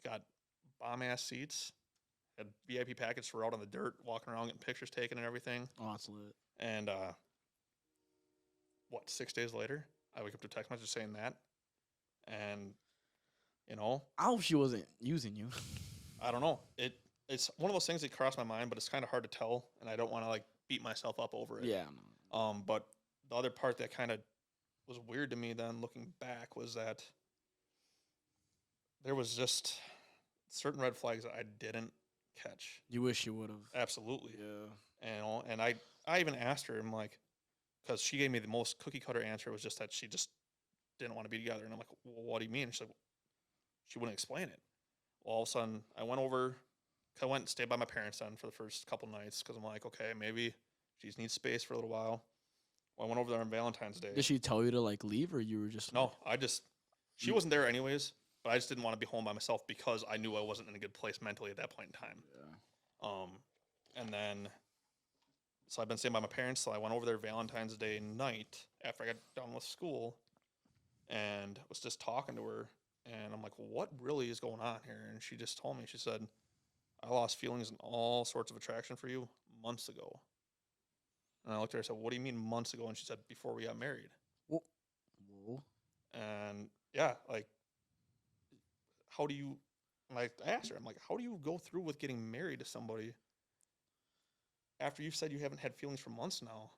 Got bomb ass seats, had VIP packets for out on the dirt, walking around getting pictures taken and everything. Oh, that's lit. And 6 days later, I wake up to a text message saying that, and I hope she wasn't using you. I don't know. It's one of those things that crossed my mind, but it's kind of hard to tell, and I don't want to like beat myself up over it. Yeah. But the other part that kind of was weird to me then, looking back, was that there was just certain red flags that I didn't catch. You wish you would have. Absolutely. Yeah. And I even asked her, I'm like, because she gave me the most cookie cutter answer was just that she just didn't want to be together. And I'm like, well, what do you mean? She's like, she wouldn't explain it. Well, all of a sudden, I went and stayed by my parents then for the first couple nights because I'm like, okay, maybe she just needs space for a little while. Well, I went over there on Valentine's Day. Did she tell you to like leave, or you were just No, she wasn't there anyways, but I just didn't want to be home by myself because I knew I wasn't in a good place mentally at that point in time. Yeah. And then, so I've been staying by my parents, so I went over there Valentine's Day night after I got done with school and was just talking to her. And I'm like, well, what really is going on here? And she just told me, she said, I lost feelings and all sorts of attraction for you months ago. And I looked at her and said, what do you mean months ago? And she said, before we got married. Whoa. And yeah, like, how do you, and I asked her, I'm like, how do you go through with getting married to somebody after you've said you haven't had feelings for months now.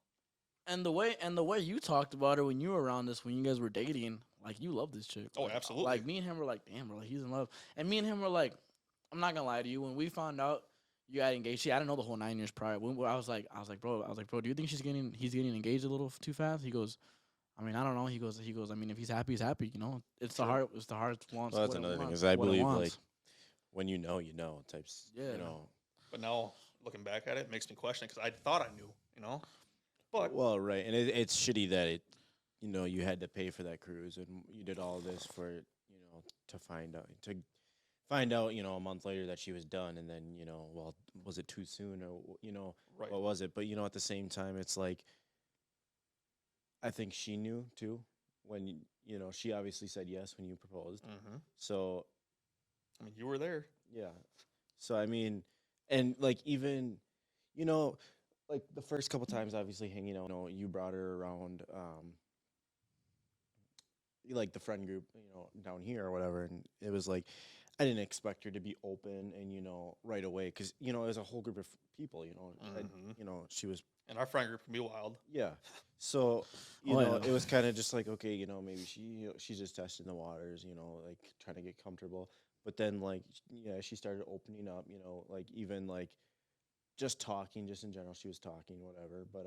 And the way you talked about her when you were around this, when you guys were dating, like you love this chick. Oh, Like, absolutely. Like me and him were like, damn, bro, like, he's in love. And me and him were like, I'm not gonna lie to you. When we found out you got engaged, see, I didn't know the whole 9 years prior. When bro, do you think he's getting engaged a little too fast? He goes, I mean, I don't know. He goes, I mean, if he's happy, he's happy. You know, Sure. it's the heart wants. Well, that's what it another thing, wants, is I what it believe, wants. like, when you know, types, Yeah. you know. But now looking back at it, it makes me question it because I thought I knew, you know. But Well, right, and it's shitty that you had to pay for that cruise, and you did all this for, to find out, a month later that she was done, and then, well, was it too soon, or right, what was it? But at the same time, it's like, I think she knew too when she obviously said yes when you proposed. mm-hmm. So I mean, you were there. yeah, so I mean, and like even like the first couple times, obviously hanging out, you brought her around, like the friend group, down here or whatever, and it was like I didn't expect her to be open and right away, because it was a whole group of people, and, Mm-hmm. she was, And our friend group can be wild. yeah. So Oh, yeah. it was kind of just like, okay, maybe she's just testing the waters, like trying to get comfortable. But then like yeah, she started opening up, like even like just talking, just in general, she was talking, whatever. But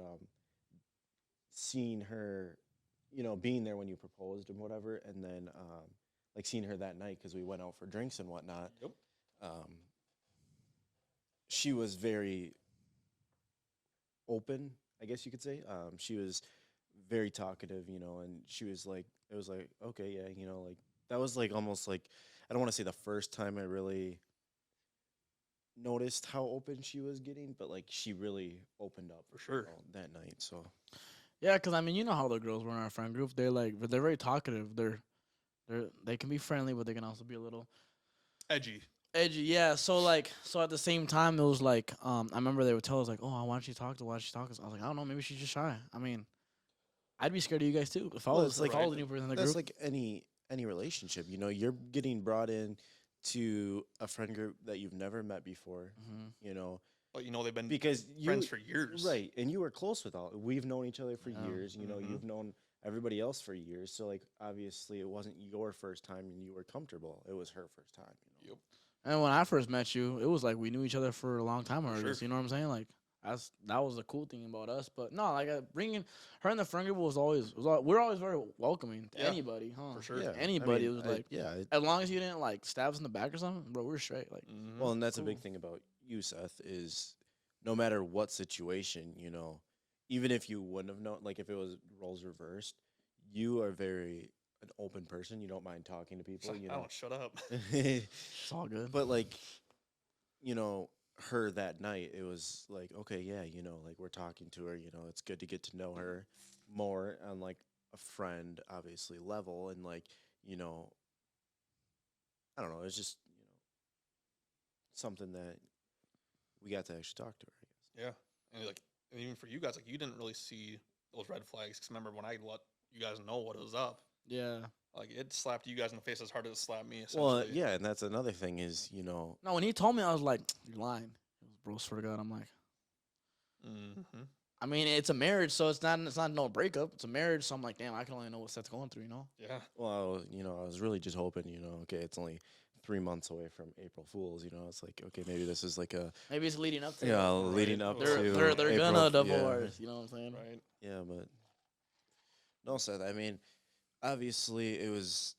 seeing her, being there when you proposed and whatever, and then like seeing her that night because we went out for drinks and whatnot. Yep. Um, she was very open, I guess you could say. She was very talkative, and she was like, it was like, okay, yeah, like that was like almost like, I don't want to say the first time I really noticed how open she was getting, but like she really opened up For sure. that night. So Yeah, because I mean, you know how the girls were in our friend group. They're very talkative. They can be friendly, but they can also be a little Edgy. edgy. Yeah. So at the same time, it was like I remember they would tell us like, oh, why don't you talk to? Why don't you talk to us? I was like, I don't know. Maybe she's just shy. I mean, I'd be scared of you guys too if I Well, was it's like- if I was the new person in the that's group. like any relationship, you're getting brought in to a friend group that you've never met before, Mhm. But they've been because friends for years. right? And you were close with all. We've known each other for Yeah. years. Mhm. You've known everybody else for years. So like obviously it wasn't your first time and you were comfortable. It was her first time. Yep. And when I first met you, it was like we knew each other for a long time already. Sure. So you know what I'm saying? Like that was the cool thing about us. But no, like bringing her in the friend group we're always very welcoming to Yeah. anybody, huh? For sure. Yeah, Anybody. It was like yeah. as long as you didn't like stab us in the back or something, bro, we're straight. Like Mhm. Well, and that's a big Cool. thing about you, Seth, is no matter what situation, even if you wouldn't have known, like if it was roles reversed, you are very an open person. You don't mind talking to people. I don't shut up. it's all good. But like, her that night, it was like, okay, yeah, like we're talking to her, it's good to get to know her more on like a friend, obviously, level. And like, I don't know, it's just, something that we got to actually talk to her, I guess. Yeah. And even for you guys, like you didn't really see those red flags. Because remember when I let you guys know what was up, Yeah. like it slapped you guys in the face as hard as it slapped me. Well, Essentially. yeah, and that's another thing is, No, when he told me, I was like, "You're lying." He was, bro, swear to God, I'm like, Mm-hmm. I mean, it's a marriage, so it's not no breakup. It's a marriage, so I'm like, damn, I can only know what Seth's going through, you know? Yeah. well, I was really just hoping, okay, it's only 3 months away from April Fools, it's like, okay, maybe this is like a, Maybe it's leading up to yeah, it. leading up They're- to They're April, gonna yeah. divorce, you know what I'm saying? Right. Yeah, but no, Seth. I mean, obviously, it was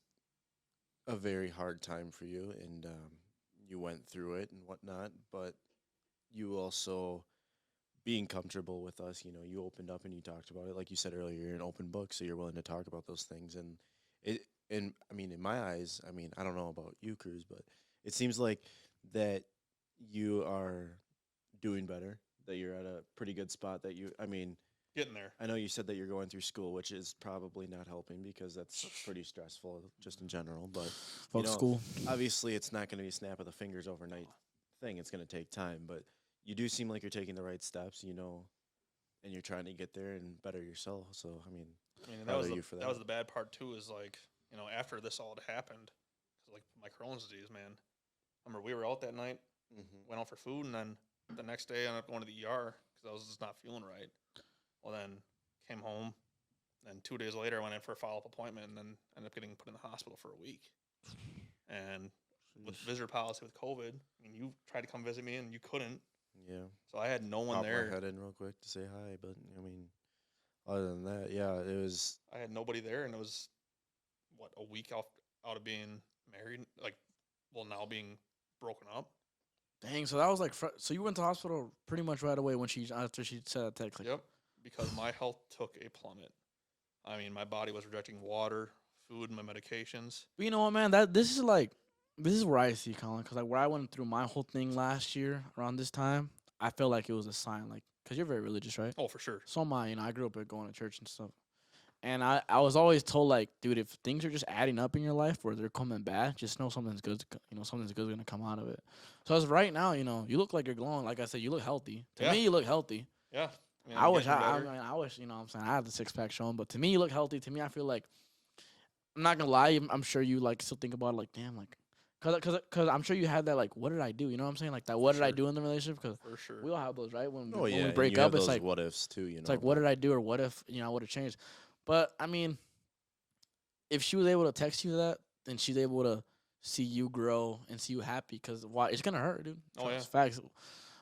a very hard time for you, and you went through it and whatnot. But you also being comfortable with us, you opened up and you talked about it. Like you said earlier, you're an open book, so you're willing to talk about those things. And it, and I mean, in my eyes, I mean, I don't know about you, Cruz, but it seems like that you are doing better. That you're at a pretty good spot. I mean. Getting there. I know you said that you're going through school, which is probably not helping because that's pretty stressful just in general. But Fuck school. obviously, it's not going to be a snap of the fingers overnight thing. It's going to take time, but you do seem like you're taking the right steps, and you're trying to get there and better yourself. So, I mean, And proud that was of the, you for that that. was the bad part too. Is like after this all had happened, 'cause, like my Crohn's disease, man. I remember we were out that night, Mm-hmm. went out for food, and then the next day I ended up going to the ER because I was just not feeling right. Well, then came home. And 2 days later, I went in for a follow-up appointment and then ended up getting put in the hospital for a week. And with visitor policy with COVID, I mean, you tried to come visit me and you couldn't. Yeah. So I had no one Pop there. my head in real quick to say hi, but I mean, other than that, yeah, it was. I had nobody there, and it was, what, a week out of being married? Like, well, now being broken up. Dang, so that was like, so you went to hospital pretty much right away after she said that text. Like, Yep, because my health took a plummet. I mean, my body was rejecting water, food, my medications. But you know what, man? This is where I see Colin, because like where I went through my whole thing last year around this time, I felt like it was a sign, like, because you're very religious, right? Oh, for sure. So am I. You know, I grew up going to church and stuff, and I was always told, like, dude, if things are just adding up in your life where they're coming bad, just know something's good. Something's good gonna come out of it. So as right now, you look like you're glowing. Like I said, you look healthy. To me, you look healthy. Yeah. mean, I wish getting better. I wish, what I'm saying, I have the six pack showing, but to me, you look healthy. To me, I feel like, I'm not gonna lie, I'm sure you like still think about it, like, damn, like, cause I'm sure you had that, like, what did I do? You know what I'm saying? Like that, what did I do in the relationship? Because For sure. we all have those, right? When Oh when yeah, we break and you have up, it's those like, what ifs too. You know, it's like, what did I do, or what if I would have changed? But I mean, if she was able to text you that, then she's able to see you grow and see you happy. Cause why? It's gonna hurt, dude. Oh, yeah. It's facts.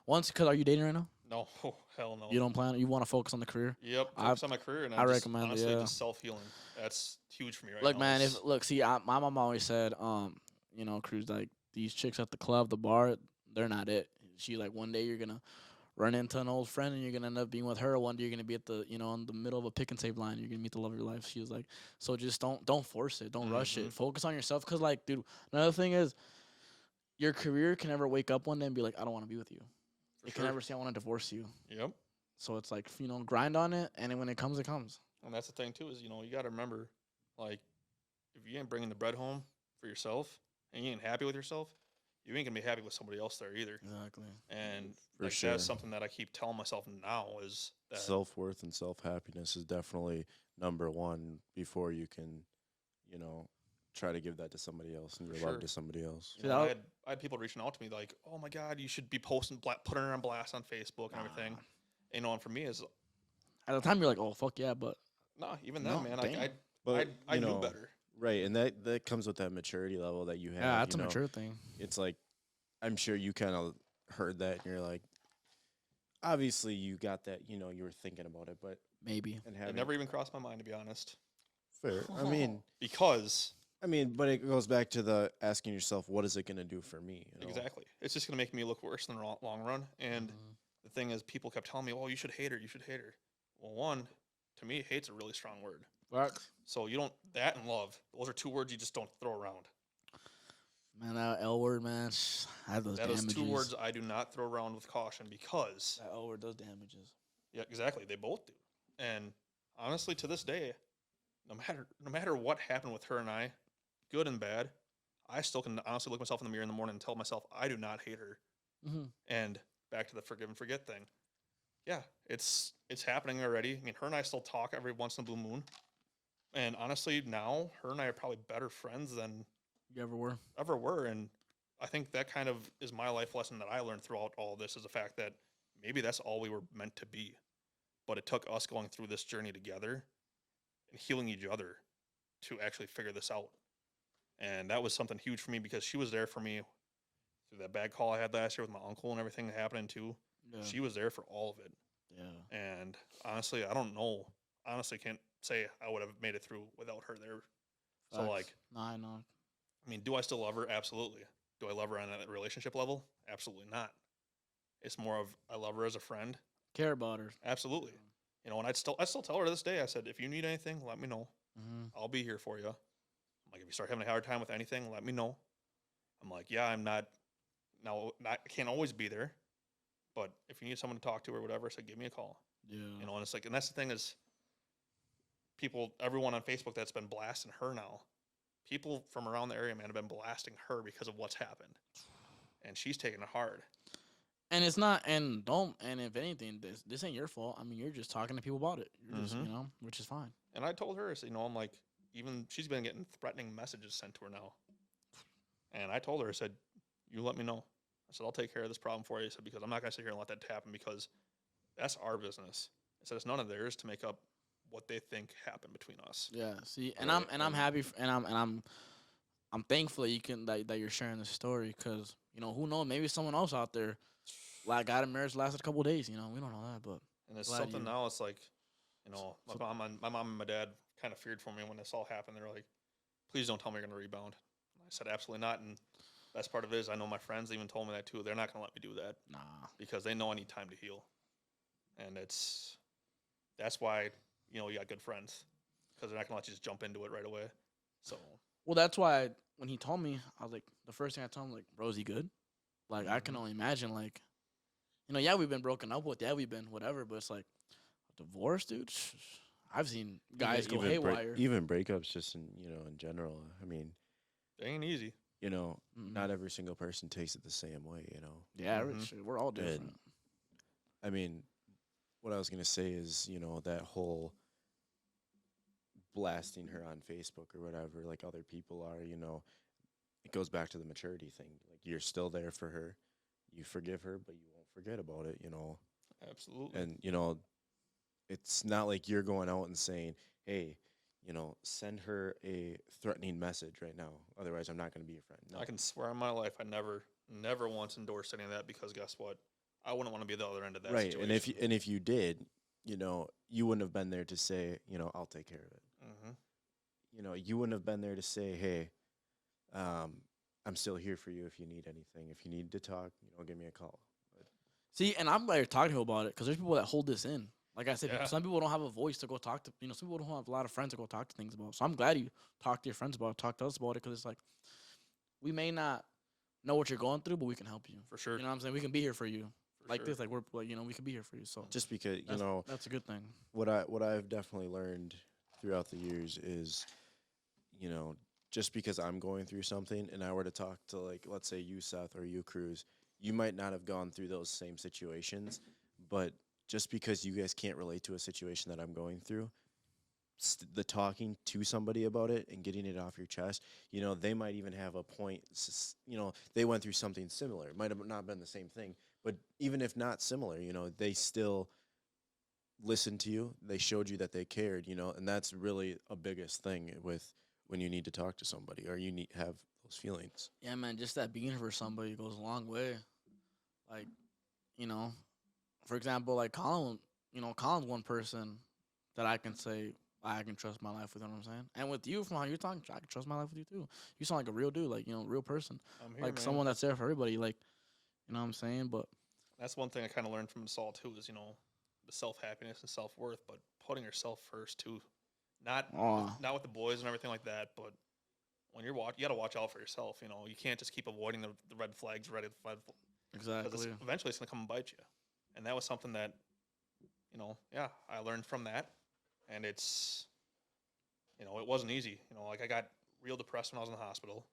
Cause are you dating right now? No, hell no. You don't plan. You want to focus on the career. Yep, focus on my career, and I I'm recommend it, honestly yeah. just self-healing. That's huge for me right Look, now. man. is- See, my mom always said, Cruz, like these chicks at the club, the bar, they're not it. She like one day you're gonna run into an old friend and you're gonna end up being with her. One day you're gonna be at the in the middle of a pick and save line. You're gonna meet the love of your life. She was like, so just don't force it. Don't rush it. Focus on yourself. Cause like, dude, another thing is, your career can never wake up one day and be like, I don't want to be with you. It can never say I want to divorce you. Yep. So it's like, grind on it, and then when it comes, it comes. And that's the thing too is you got to remember, like, if you ain't bringing the bread home for yourself and you ain't happy with yourself, you ain't gonna be happy with somebody else there either. Exactly. And For like sure. that's something that I keep telling myself now is that self-worth and self-happiness is definitely number one before you can, try to give that to somebody else and your For love sure. to somebody else. I had people reaching out to me like, oh my God, you should be posting, putting her on blast on Facebook and everything. And for me is At the time, you're like, oh fuck yeah, but even No, then, man, damn. But I knew better. Right, and that comes with that maturity level that you have. yeah, that's a mature thing. It's like, I'm sure you kind of heard that, and you're like, obviously you got that. You were thinking about it, but Maybe. and It having never even crossed my mind, to be honest. fair. Because But it goes back to the asking yourself, what is it going to do for me? exactly, it's just gonna make me look worse in the long run. And the thing is, people kept telling me, "Oh, you should hate her. You should hate her." Well, one, to me, hate's a really strong word. Facts. So you don't that and love. Those are two words you just don't throw around. Man, that L word, man, I have those That damages. is two words I do not throw around with caution because That L word does damages. yeah, exactly, they both do. And honestly, to this day, no matter what happened with her and I, good and bad, I still can honestly look myself in the mirror in the morning and tell myself I do not hate her. Mm-hmm. And back to the forgive and forget thing. Yeah, it's happening already. I mean, her and I still talk every once in a blue moon. And honestly, now her and I are probably better friends than You ever were? And I think that kind of is my life lesson that I learned throughout all of this is the fact that maybe that's all we were meant to be. But it took us going through this journey together and healing each other to actually figure this out. And that was something huge for me because she was there for me through that bad call I had last year with my uncle and everything happening too. Yeah. She was there for all of it. Yeah. And honestly, I don't know. Honestly, can't say I would have made it through without her there. So, Facts. like, No, I know. I mean, do I still love her? Absolutely. Do I love her on a relationship level? Absolutely not. It's more of I love her as a friend. Care about her. Absolutely. And I still tell her to this day. I said, if you need anything, let me know. Mm-hmm. I'll be here for you. I'm like, if you start having a hard time with anything, let me know. I'm like, yeah, I'm not. Now, I can't always be there, but if you need someone to talk to or whatever, I said, give me a call. Yeah. And it's like, and that's the thing is, everyone on Facebook that's been blasting her now, people from around the area, man, have been blasting her because of what's happened, and she's taking it hard. And it's not, and if anything, this ain't your fault. I mean, you're just talking to people about it. You're just, which is fine. And I told her, I said, I'm like, even she's been getting threatening messages sent to her now. And I told her, I said, you let me know. I said, I'll take care of this problem for you. I said, because I'm not going to sit here and let that happen because that's our business. I said it's none of theirs to make up what they think happened between us. Yeah. See, and Right, I'm happy I'm thankful that you can that you're sharing this story because who knows, maybe someone else out there like got a marriage lasted a couple days. We don't know that, but And it's glad something you. now. It's like, my So, mom and my dad kind of feared for me when this all happened. They're like, "Please don't tell me you're going to rebound." And I said, "Absolutely not." And best part of it is, I know my friends even told me that too. They're not going to let me do that nah. because they know I need time to heal, and that's why you got good friends because they're not going to let you just jump into it right away. So Well, that's why when he told me, I was like, the first thing I told him, like, bro, is he good? Like, I can Mhm. only imagine, like, yeah, we've been broken up with, yeah, we've been whatever, but it's like, divorce, dude. I've seen guys go haywire. even breakups, just in general. I mean, it ain't easy. Mm-mm. not every single person takes it the same way. Yeah, Mhm. shit, we're all different. I mean, what I was gonna say is, that whole blasting her on Facebook or whatever, like other people are, it goes back to the maturity thing. Like you're still there for her, you forgive her, but you won't forget about it. Absolutely. And it's not like you're going out and saying, "Hey, send her a threatening message right now. Otherwise, I'm not going to be your friend." No, I can swear on my life, I never once endorsed any of that because guess what? I wouldn't want to be the other end of that right. And if situation. you did, you wouldn't have been there to say, "I'll take care of it." Hmm. You wouldn't have been there to say, "Hey, um, I'm still here for you if you need anything. If you need to talk, give me a call." But See, and I'm glad you're talking about it because there's people that hold this in. Like I said, Yeah. some people don't have a voice to go talk to. Some people don't have a lot of friends to go talk to things about. So I'm glad you talk to your friends about it, talk to us about it, because it's like we may not know what you're going through, but we can help you. For sure. You know what I'm saying? We can be here for you. For Like sure. this, like we're like, we can be here for you. So just because that's a good thing. what I've definitely learned throughout the years is, you know, just because I'm going through something and I were to talk to, like, let's say you, Seth, or you, Cruz, you might not have gone through those same situations, but just because you guys can't relate to a situation that I'm going through, the talking to somebody about it and getting it off your chest, they might even have a point, they went through something similar. It might have not been the same thing, but even if not similar, they still listened to you. They showed you that they cared, and that's really a biggest thing with when you need to talk to somebody or you need have those feelings. Yeah, man, just that being here for somebody goes a long way. Like, you know, for example, like Colin, Colin's one person that I can say I can trust my life with. You know what I'm saying? And with you, from how you're talking, I can trust my life with you too. You sound like a real dude, like real person, I'm here, like man. someone that's there for everybody. Like, you know what I'm saying? But That's one thing I kind of learned from Saul too is the self happiness and self worth, but putting yourself first too. oh, Not with the boys and everything like that, but when you got to watch out for yourself. You can't just keep avoiding the red flags, because exactly. eventually it's gonna come and bite you. And that was something that yeah, I learned from that, and it wasn't easy. Like I got real depressed when I was in the hospital.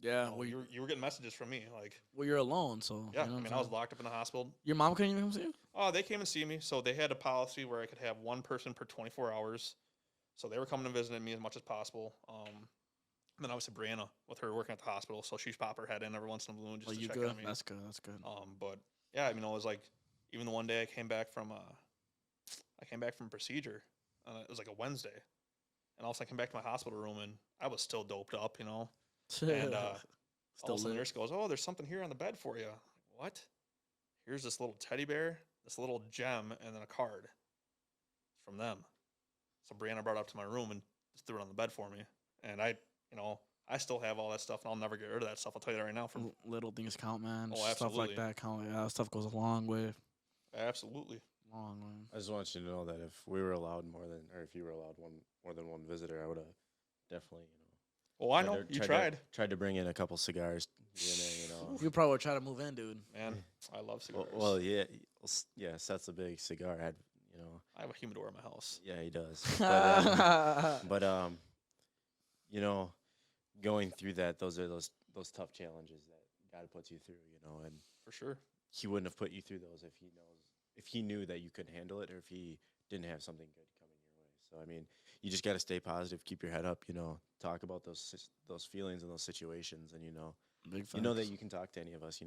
Yeah. You were getting messages from me, like You're alone, so yeah. you know what I I'm mean, I was saying? locked up in the hospital. Your mom couldn't even come see you. Oh, they came and see me, so they had a policy where I could have one person per 24 hours. So they were coming and visiting me as much as possible. And then obviously Brianna, with her working at the hospital, so she's pop her head in every once in a blue Oh, just to you check in good? on me. That's good. That's good. But yeah, it was like even the one day I came back from procedure. It was like a Wednesday, and all of a sudden I came back to my hospital room and I was still doped up. And all Still of a sudden the lit. nurse goes, "Oh, there's something here on the bed for you." What? Here's this little teddy bear, this little gem, and then a card from them. So Brianna brought it up to my room and just threw it on the bed for me. And I still have all that stuff, and I'll never get rid of that stuff. I'll tell you that right now. From Little things count, man. Oh, Stuff like absolutely, that count. Yeah, that stuff goes a long way. absolutely. Long way. I just want you to know that if we were allowed or if you were allowed more than one visitor, I would have definitely, Well, I know you tried, tried to bring in a couple cigars here and there. You probably would try to move in, dude. man. I love cigars. Yeah, yeah. Seth's a big cigar head. I have a humidor in my house. Yeah, he does. But you know, going through that, those are those tough challenges that God puts you through. And For sure. He wouldn't have put you through those if He knew that you couldn't handle it, or if He didn't have something good coming your way. So I mean, you just got to stay positive, keep your head up. Talk about those feelings and those situations, and Big you know that facts. you can talk to any of us.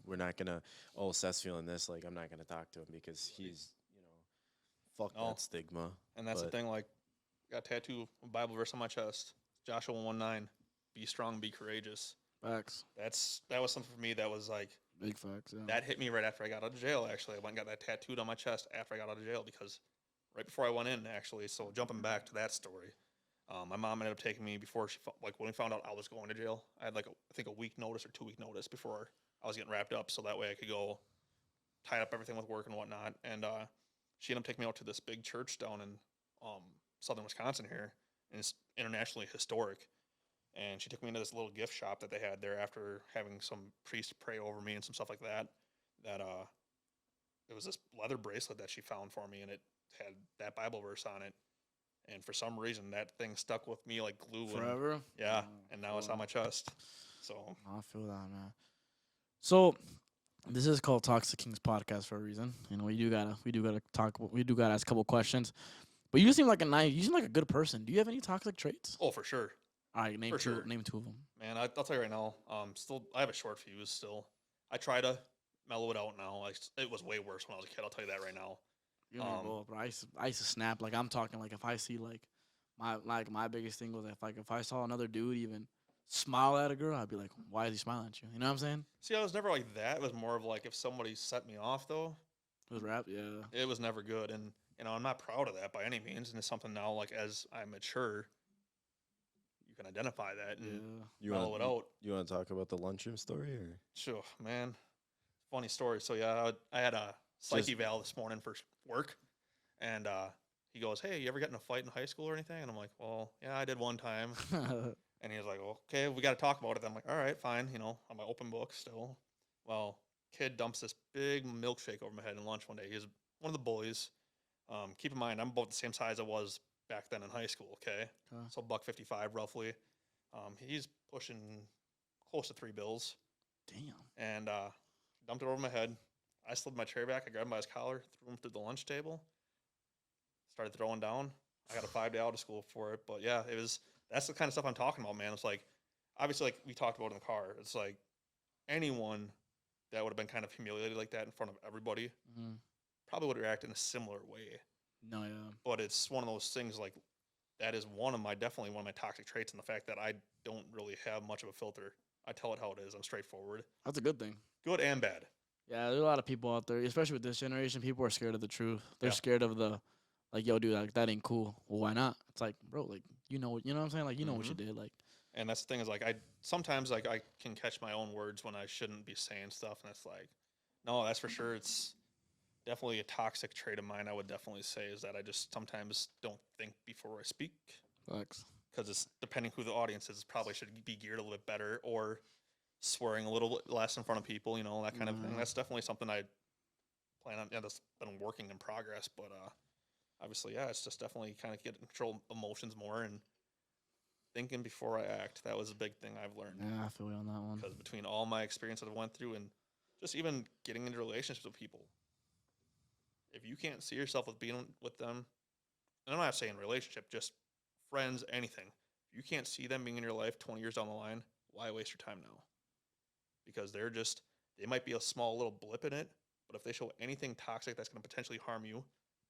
We're not gonna, oh, Seth's feeling this. Like, I'm not gonna talk to him because he's Fuck No. that stigma. And that's the But- thing. Like, got a tattoo, a Bible verse on my chest. Joshua 1:9. Be strong, be courageous. Facts. That was something for me that was like, Big facts. Yeah. that hit me right after I got out of jail. Actually, I went and got that tattooed on my chest after I got out of jail because right before I went in, actually. So jumping back to that story, my mom ended up taking me before when we found out I was going to jail. I had like I think a week notice or 2 week notice before I was getting wrapped up, so that way I could go tie up everything with work and whatnot. And she ended up taking me out to this big church down in southern Wisconsin here, and it's internationally historic. And she took me into this little gift shop that they had there after having some priest pray over me and some stuff like that. That it was this leather bracelet that she found for me, and it had that Bible verse on it. And for some reason, that thing stuck with me like glue. Forever. Yeah, Oh, and now it's on cool. my chest. So I feel that, man. So this is called Toxic Kings podcast for a reason. You know, we do gotta ask a couple questions. But you seem like a good person. Do you have any toxic traits? oh, for sure, All right, name for two. sure. Name two of them. man. I'll tell you right now. Still, I have a short fuse. Still, I try to mellow it out now. It was way worse when I was a kid. I'll tell you that right now. You and me both, bro. I used to snap. Like, I'm talking like if I see like my biggest thing was if I saw another dude even smile at a girl, I'd be like, why is he smiling at you? You know what I'm saying? See, I was never like that. It was more of like if somebody set me off, though, It was rap, yeah. it was never good. And I'm not proud of that by any means. And it's something now, like as I mature, you can identify that and Yeah. You mellow wanna- it out. You want to talk about the lunchroom story, or Sure, man. Funny story. So yeah, I had a psych Just- eval this morning for work, and he goes, "Hey, you ever get in a fight in high school or anything?" And I'm like, "Well, yeah, I did one time." And he was like, "Okay, we got to talk about it." I'm like, "All right, fine." You know, I'm an open book still. Well, kid dumps this big milkshake over my head in lunch one day. He's one of the bullies. Keep in mind, I'm about the same size I was back then in high school. Okay, Okay. so $1.55 roughly. He's pushing close to $3 Damn. and dumped it over my head. I slid my chair back. I grabbed him by his collar, threw him through the lunch table, started throwing down. I got a 5-day out of school for it. But yeah, that's the kind of stuff I'm talking about, man. It's like, obviously, like we talked about in the car, it's like anyone that would have been kind of humiliated like that in front of everybody Mhm. probably would react in a similar way. No, yeah. But it's one of those things like that is definitely one of my toxic traits, and the fact that I don't really have much of a filter. I tell it how it is. I'm straightforward, That's a good thing. good and bad. Yeah, there's a lot of people out there, especially with this generation. People are scared of the truth. They're Yeah. scared of the, like, yo, dude, like that ain't cool. Well, why not? It's like, bro, like you know what I'm saying? Like you know what you did. Like, And that's the thing is like I sometimes like I can catch my own words when I shouldn't be saying stuff, and it's like, no, that's for sure. It's definitely a toxic trait of mine. I would definitely say is that I just sometimes don't think before I speak, facts. because it's depending who the audience is, probably should be geared a little bit better, or swearing a little bit less in front of people, you know, that kind of thing. Mhm. That's definitely something I plan on. Yeah, that's been working in progress, but obviously, yeah, it's just definitely kind of get control emotions more and thinking before I act. That was a big thing I've learned. Yeah, I feel you on that one. Because between all my experience that I've went through and just even getting into relationships with people, if you can't see yourself with being with them, and I'm not saying relationship, just friends, anything, if you can't see them being in your life 20 years down the line, why waste your time now? Because they might be a small little blip in it, but if they show anything toxic that's going to potentially harm you,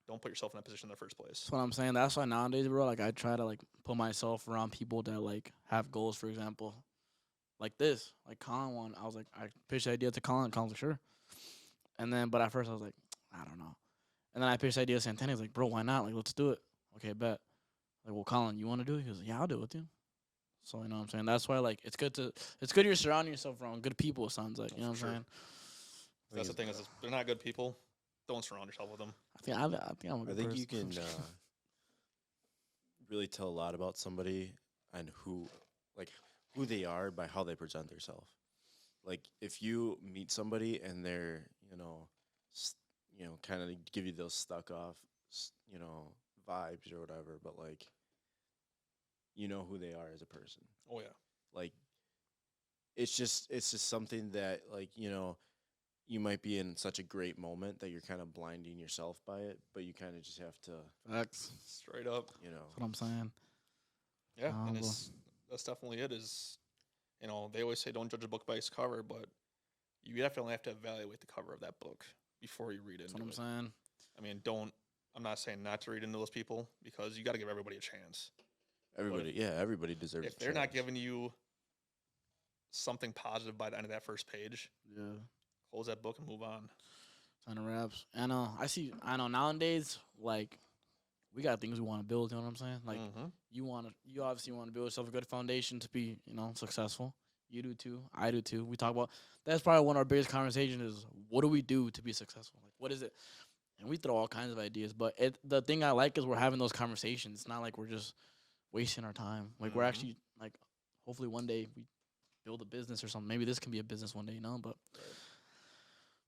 don't put yourself in that position in the first place. That's what I'm saying. That's why nowadays, bro, like I try to like put myself around people that like have goals. For example, like this, like Colin one. I was like, I pitched the idea to Colin. Colin's like, sure. And then, but at first I was like, I don't know. And then I pitched the idea to Santana. He's like, bro, why not? Like, let's do it. Okay, bet. Like, well, Colin, you want to do it? He goes, yeah, I'll do it with you. So you know what I'm saying. That's why like it's good you're surrounding yourself around good people. It sounds like, you know what I'm For sure. saying. That's the thing is, if they're not good people, don't surround yourself with them. I think I'm a I good think person. you can really tell a lot about somebody and who they are by how they present themselves. Like if you meet somebody and they're kind of give you those stuck off vibes or whatever, but like you know who they are as a person. Oh yeah. Like it's just something that like you might be in such a great moment that you're kind of blinding yourself by it, but you kind of just have to Facts. Straight up. That's what I'm saying. Yeah, and well. that's definitely it. Is they always say don't judge a book by its cover, but you definitely have to evaluate the cover of that book before you read That's into what I'm it. saying. I mean, don't I'm not saying not to read into those people because you got to give everybody a chance. Everybody deserves. If a they're not chance. giving you something positive by the end of that first page, Yeah. close that book and move on. Sign of raps. I know nowadays, like, we got things we want to build, you know what I'm saying? Like, you obviously want to build yourself a good foundation to be, successful. You do too. I do too. We talk about, that's probably one of our biggest conversations is, what do we do to be successful? Like, what is it? And we throw all kinds of ideas, but the thing I like is we're having those conversations. It's not like we're just wasting our time. Like, we're actually, like, hopefully one day we build a business or something. Maybe this can be a business one day, But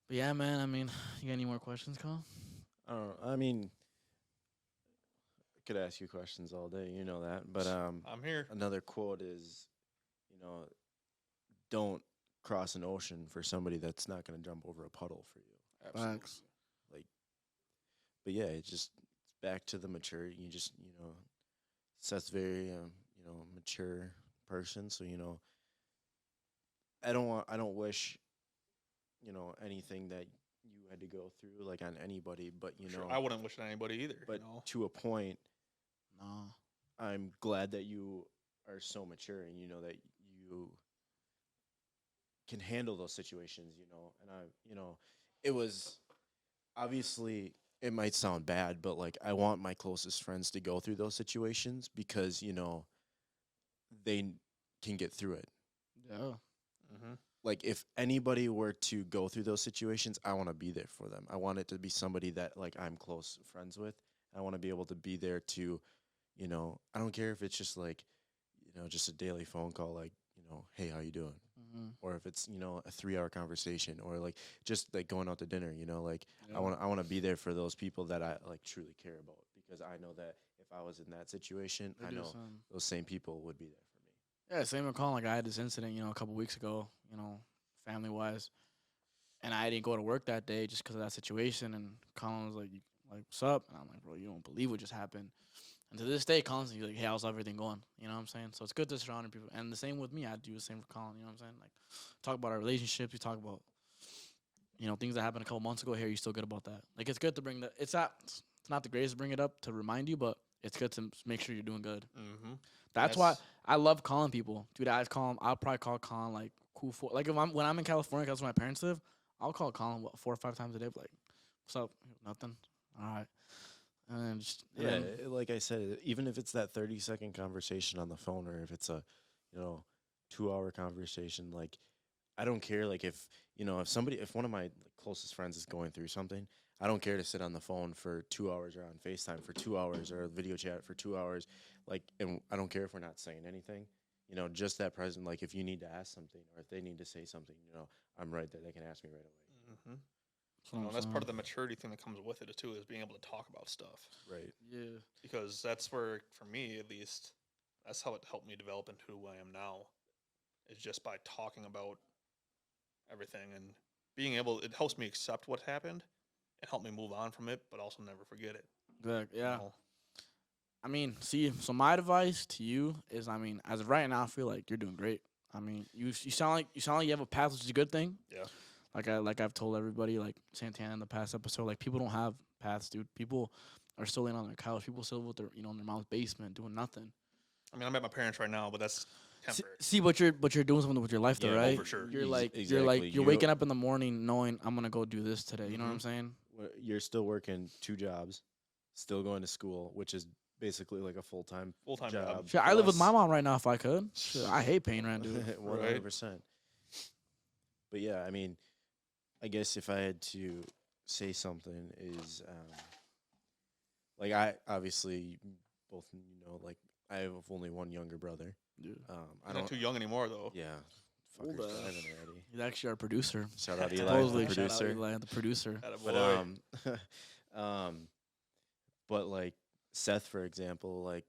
yeah, man, I mean, you got any more questions, Colin? I don't know. I mean, I could ask you questions all day. You know that. But I'm here. another quote is, don't cross an ocean for somebody that's not going to jump over a puddle for you. Absolutely. Facts. But yeah, it's back to the maturity. You just, Seth's very, mature person. So, I don't wish, anything that you had to go through, like, on anybody. But, Sure, I wouldn't wish it on anybody either. but to a point, No. I'm glad that you are so mature and you know that you can handle those situations, And it was obviously it might sound bad, but like I want my closest friends to go through those situations because, they can get through it. Yeah. Like if anybody were to go through those situations, I want to be there for them. I want it to be somebody that like I'm close friends with. I want to be able to be there to, I don't care if it's just like, just a daily phone call, like, hey, how you doing? Or if it's, a 3-hour conversation or like just like going out to dinner, like Yeah. I want to be there for those people that I like truly care about because I know that if I was in that situation, I know those same people would be there for me. Yeah, same with Colin. Like I had this incident, a couple weeks ago, family wise, and I didn't go to work that day just because of that situation. And Colin was like, what's up? And I'm like, bro, you don't believe what just happened. And to this day, Colin's like, hey, how's everything going? You know what I'm saying? So it's good to surround people. And the same with me. I do the same for Colin. You know what I'm saying? Like, talk about our relationships. We talk about, things that happened a couple months ago. Here, you still good about that? Like, it's good to bring that. It's not the greatest to bring it up to remind you, but it's good to make sure you're doing good. That's why I love calling people, dude. I'll probably call Colin like cool for like when I'm in California, 'cause that's where my parents live. I'll call Colin 4 or 5 times a day. Like, what's up? Nothing. All right. And then just Like I said, even if it's that 30-second conversation on the phone or if it's a, 2-hour conversation, like I don't care. Like if one of my closest friends is going through something, I don't care to sit on the phone for 2 hours or on FaceTime for 2 hours or video chat for 2 hours. Like, and I don't care if we're not saying anything, just that present. Like if you need to ask something or if they need to say something, I'm right there. They can ask me right away. That's part of the maturity thing that comes with it too, is being able to talk about stuff. Right. Yeah. Because that's where, for me at least, that's how it helped me develop into who I am now. Is just by talking about everything and being able. It helps me accept what happened and help me move on from it, but also never forget it. Good. Yeah. I mean, see, so my advice to you is, as of right now, I feel like you're doing great. I mean, you sound like you have a path, which is a good thing. Yeah. Like I've told everybody, like Santana in the past episode, like people don't have paths, dude. People are still laying on their couch. People still with their, in their mom's basement doing nothing. I mean, I'm at my parents right now, but that's temporary. See, but you're doing something with your life, though, right? Oh, for sure. You're waking up in the morning knowing I'm gonna go do this today. You know what I'm saying? You're still working 2 jobs, still going to school, which is basically like a full-time job. Shit, I live with my mom right now if I could. Shit, I hate paying rent, dude. 100%. But yeah, I mean, I guess if I had to say something is, like I obviously both like I have only one younger brother. Yeah. I'm not too young anymore though. Yeah. Fucker's driving already. He's actually our producer. Shout out Eli, Supposedly, the producer. shout out Eli, the producer. But but like Seth, for example, like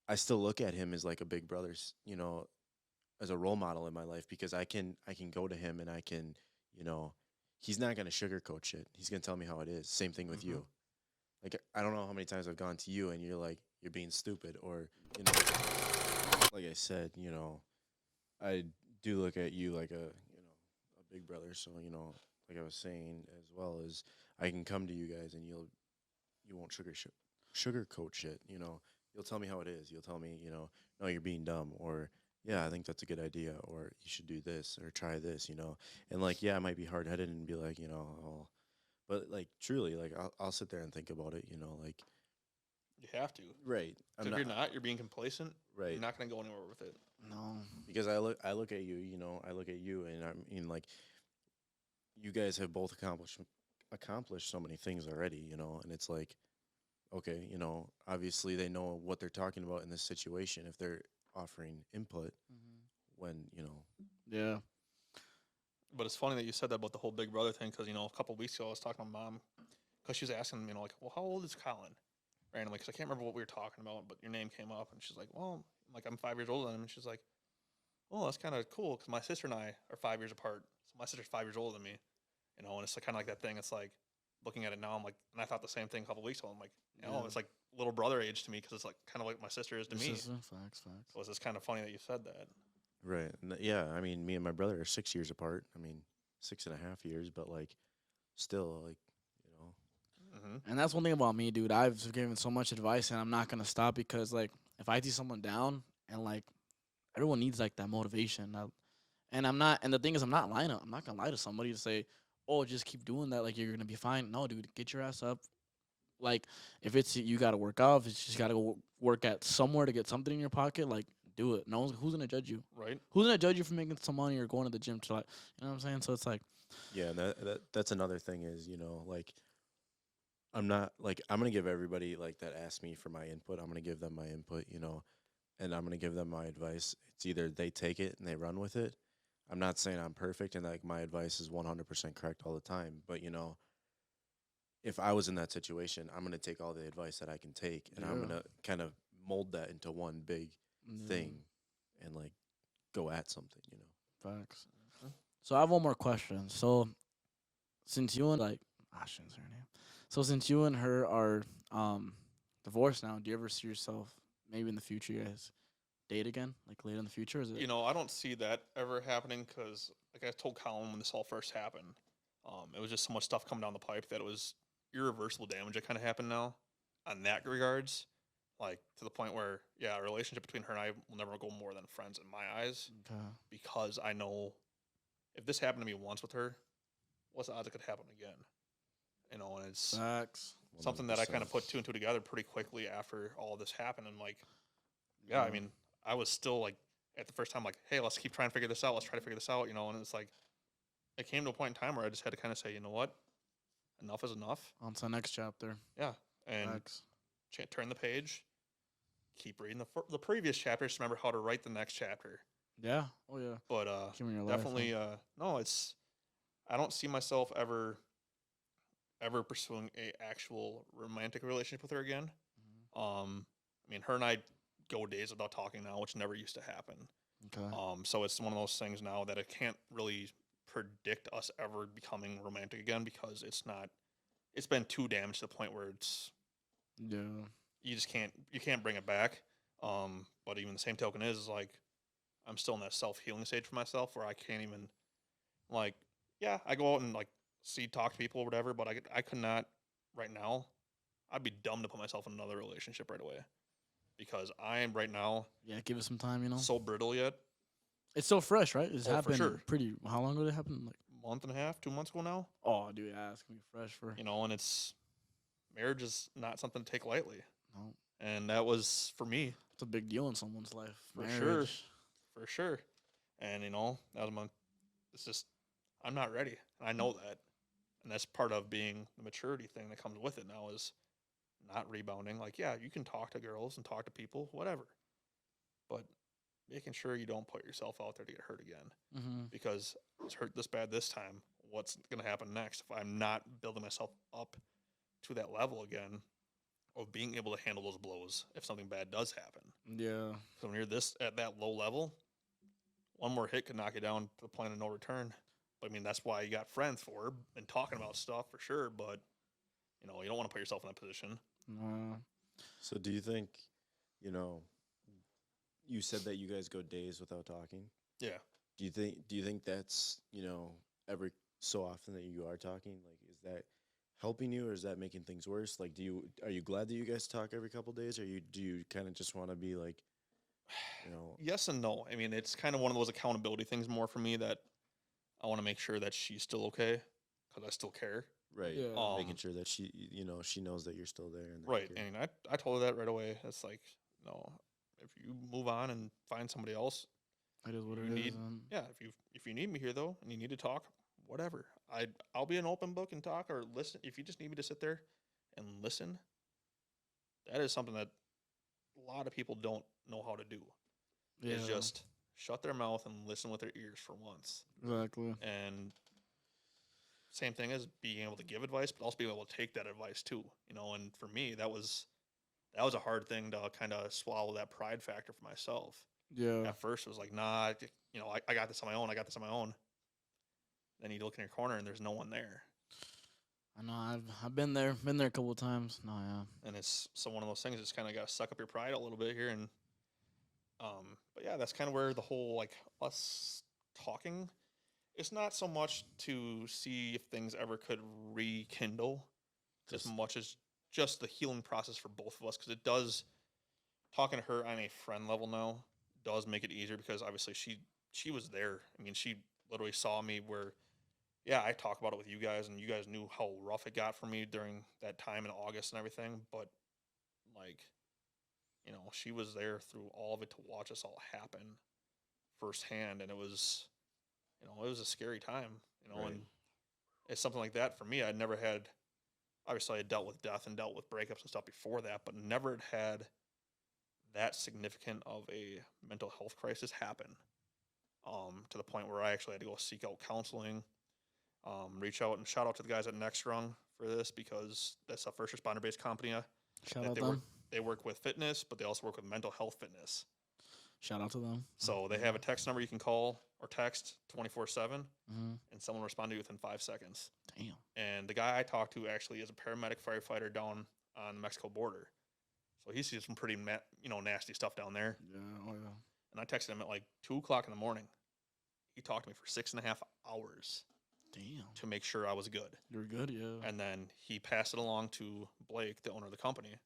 I still look at him as like a big brother, as a role model in my life because I can go to him and I can, he's not gonna sugarcoat shit. He's gonna tell me how it is. Same thing with you. Like I don't know how many times I've gone to you and you're like you're being stupid or like I said, I do look at you like a big brother. So like I was saying as well as I can come to you guys and you won't sugarcoat shit. You know, you'll tell me how it is. You'll tell me, you know, no, you're being dumb, or yeah, I think that's a good idea, or you should do this or try this. You know, and like yeah, I might be hard headed and be like, you know, oh, but like truly, like I'll sit there and think about it. You know, like You have to. right, 'Cause I'm if not you're not, you're being complacent. You're right. not going to go anywhere with it. No. Because I look at you, you know, I look at you, and I mean, like, you guys have both accomplished so many things already, you know, and it's like, okay, you know, obviously they know what they're talking about in this situation if they're offering input when, you know, Yeah. But it's funny that you said that about the whole Big Brother thing because, a couple weeks ago I was talking to my mom because she was asking me, like, well, how old is Colin? Randomly, because I can't remember what we were talking about, but your name came up, and she's like, well, I'm 5 years older than him. And she's like, oh, that's kind of cool because my sister and I are 5 years apart. So my sister's 5 years older than me, and it's like, kind of like that thing. It's like looking at it now, I'm like, and I thought the same thing a couple weeks ago. I'm like, Yeah. it's like little brother age to me because it's like kind of like my sister is to me. Facts. So it's just kind of funny that you said that. right. And yeah, I mean, me and my brother are 6 years apart. I mean, 6.5 years, but like, still, like, you know, Mm-hmm. And that's one thing about me, dude. I've given so much advice, and I'm not gonna stop because, like, if I see someone down, and like, everyone needs like that motivation. And I'm not. And the thing is, I'm not lying. I'm not gonna lie to somebody to say, "Oh, just keep doing that. Like, you're gonna be fine." No, dude, get your ass up. Like, if it's you got to work out, if it's just got to go work at somewhere to get something in your pocket, like, do it. No one's who's gonna judge you. Right. Who's gonna judge you for making some money or going to the gym to, like, you know what I'm saying? So it's like, yeah, and that's another thing is, you know, like, I'm not like I'm gonna give everybody like that ask me for my input. I'm gonna give them my input, you know, and I'm gonna give them my advice. It's either they take it and they run with it. I'm not saying I'm perfect and like my advice is 100% correct all the time, but you know, if I was in that situation, I'm gonna take all the advice that I can take, and I'm Yeah. gonna kind of mold that into one big yeah, thing, and like go at something, you know. facts. So I have one more question. So since you and like, I shouldn't say her name. So since you and her are divorced now, do you ever see yourself maybe in the future you guys date again, like later in the future? Is it? I don't see that ever happening because, like I told Colin when this all first happened, it was just so much stuff coming down the pipe that it was irreversible damage that kind of happened now on that regards. Like, to the point where, yeah, a relationship between her and I will never go more than friends in my eyes Okay. because I know if this happened to me once with her, what's the odds it could happen again? And it's Facts. something that I kind 100%. of put two and two together pretty quickly after all this happened. And, like, yeah, I mean, I was still like at the first time, like, hey, let's keep trying to figure this out. Let's try to figure this out, And it's like it came to a point in time where I just had to kind of say, you know what, enough is enough. On to the next chapter. Yeah, and Facts. turn the page, keep reading the previous chapter. Just remember how to write the next chapter. Yeah. Oh yeah. But Keep in your life, definitely, huh? no, I don't see myself ever pursuing a actual romantic relationship with her again. I mean, her and I go days without talking now, which never used to happen. Okay. So it's one of those things now that I can't really predict us ever becoming romantic again because it's been too damaged to the point where Yeah. you can't bring it back. But even the same token is like, I'm still in that self-healing stage for myself where I can't even, like, yeah, I go out and like talk to people or whatever, but I could not right now. I'd be dumb to put myself in another relationship right away because I am right now Yeah. Give it some time. You know. so brittle yet. It's still fresh, right? It's Oh, for happened sure. pretty. How long ago did it happen? Like, Month and a half, 2 months ago now. oh, dude, yeah, it's gonna be fresh for. And it's marriage is not something to take lightly. No, And that was for me, it's a big deal in someone's life. For sure. Marriage. for sure. And that was it's just, I'm not ready. And I know that. And that's part of being the maturity thing that comes with it now is not rebounding. Like, yeah, you can talk to girls and talk to people, whatever. But making sure you don't put yourself out there to get hurt again. Mm-hmm. Because it's hurt this bad this time. What's going to happen next if I'm not building myself up to that level again of being able to handle those blows if something bad does happen? Yeah. So when you're at that low level, one more hit could knock you down to the point of no return. But I mean, that's why you got friends for and talking about stuff for sure. But you don't want to put yourself in that position. So do you think, you know, you said that you guys go days without talking? Yeah. Do you think that's, you know, every so often that you are talking? Like, is that helping you, or is that making things worse? Like, are you glad that you guys talk every couple days, or do you kind of just want to be like, you know, Yes and no. I mean, it's kind of one of those accountability things more for me that I want to make sure that she's still okay because I still care. right, Yeah. making sure that she knows that you're still there and that Right. you care. And I told her that right away. It's like, no, if you move on and find somebody else, It is what you it need, is. And yeah, if you need me here though and you need to talk, whatever. I'll be an open book and talk or listen. If you just need me to sit there and listen, that is something that a lot of people don't know how to do. yeah, Is just shut their mouth and listen with their ears for once. exactly. And same thing as being able to give advice, but also being able to take that advice too. And for me, that was a hard thing to kind of swallow that pride factor for myself. Yeah, At first, it was like, nah, I got this on my own. I got this on my own. Then you look in your corner and there's no one there. I know. I've been there a couple of times. No, yeah. And it's so one of those things. Just kind of got to suck up your pride a little bit here. And but yeah, that's kind of where the whole like us talking. It's not so much to see if things ever could rekindle, as Just much as just the healing process for both of us. Because it does talking to her on a friend level now does make it easier because obviously she was there. I mean, she literally saw me where yeah, I talk about it with you guys and you guys knew how rough it got for me during that time in August and everything, but like, she was there through all of it to watch us all happen firsthand and it was a scary time, right, and it's something like that for me. I'd never had obviously I had dealt with death and dealt with breakups and stuff before that, but never had that significant of a mental health crisis happen to the point where I actually had to go seek out counseling, reach out and shout out to the guys at Next Rung for this because that's a first responder based company Shout that out they them. work they work with fitness, but they also work with mental health fitness. Shout out to them. So they have a text number you can call or text 24/7, Mm-hmm. and someone will respond to you within 5 seconds. Damn. And the guy I talked to actually is a paramedic firefighter down on the Mexico border. So he sees some pretty nasty stuff down there. Yeah. Oh yeah. And I texted him at like 2 o'clock in the morning. He talked to me for 6.5 hours Damn. to make sure I was good. You're good. Yeah. And then he passed it along to Blake, the owner of the company,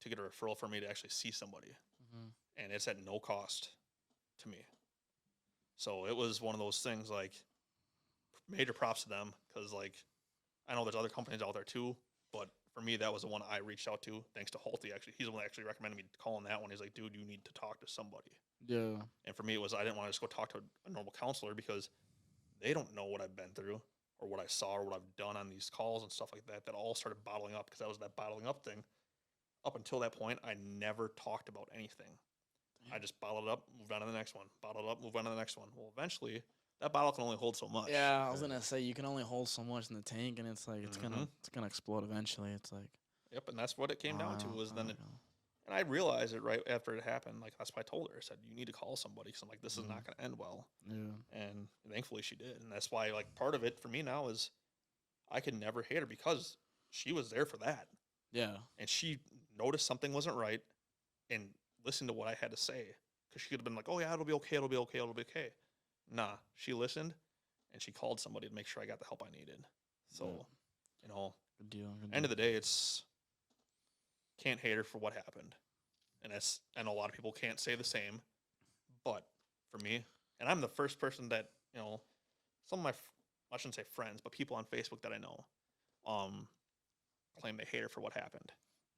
to get a referral for me to actually see somebody. Mm-hmm. And it's at no cost to me. So it was one of those things like major props to them because like I know there's other companies out there too, but for me that was the one I reached out to thanks to Halty. Actually, he's the one that actually recommended me calling that one. He's like, dude, you need to talk to somebody. Yeah. And for me, it was I didn't want to just go talk to a normal counselor because they don't know what I've been through or what I saw or what I've done on these calls and stuff like that. That all started bottling up because that was that bottling up thing. Up until that point, I never talked about anything. I just bottled it up, moved on to the next one. Bottled it up, moved on to the next one. Well, eventually, that bottle can only hold so much. Yeah. I was gonna say you can only hold so much in the tank, and it's like it's Mhm. gonna explode eventually. It's like. Yep, and that's what it came down to was then know. and I realized it right after it happened. Like that's why I told her. I said, "You need to call somebody." Because I'm like, "This is not going to end well." Yeah. And thankfully, she did. And that's why, like, part of it for me now is I can never hate her because she was there for that, Yeah. and she noticed something wasn't right, and listened to what I had to say. Because she could have been like, "Oh yeah, it'll be okay. It'll be okay. It'll be okay." Nah, she listened, and she called somebody to make sure I got the help I needed. So, Good deal. Good end deal. of the day, it's can't hate her for what happened. And I know a lot of people can't say the same, but for me, and I'm the first person that, some of my, I shouldn't say friends, but people on Facebook that I know, claim they hate her for what happened.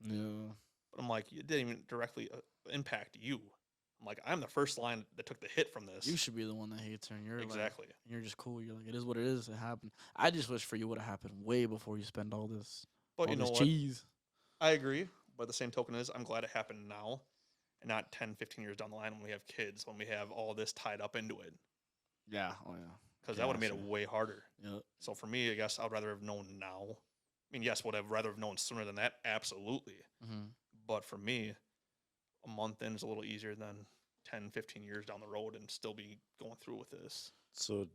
Yeah. But I'm like, it didn't even directly impact you. I'm like, I'm the first line that took the hit from this. You should be the one that hates her, and you're Exactly. like, you're just cool. You're like, it is what it is. It happened. I just wish for you would have happened way before you spend all this, But all you know this what? cheese. I agree. But the same token is, I'm glad it happened now and not 10, 15 years down the line when we have kids, when we have all this tied up into it. Yeah. Oh yeah. Because that would have made it Gotcha. way harder. Yep. So for me, I guess I'd rather have known now. I mean, yes, would have rather have known sooner than that? Absolutely. Mm-hmm. But for me, a month in is a little easier than 10, 15 years down the road and still be going through with this. So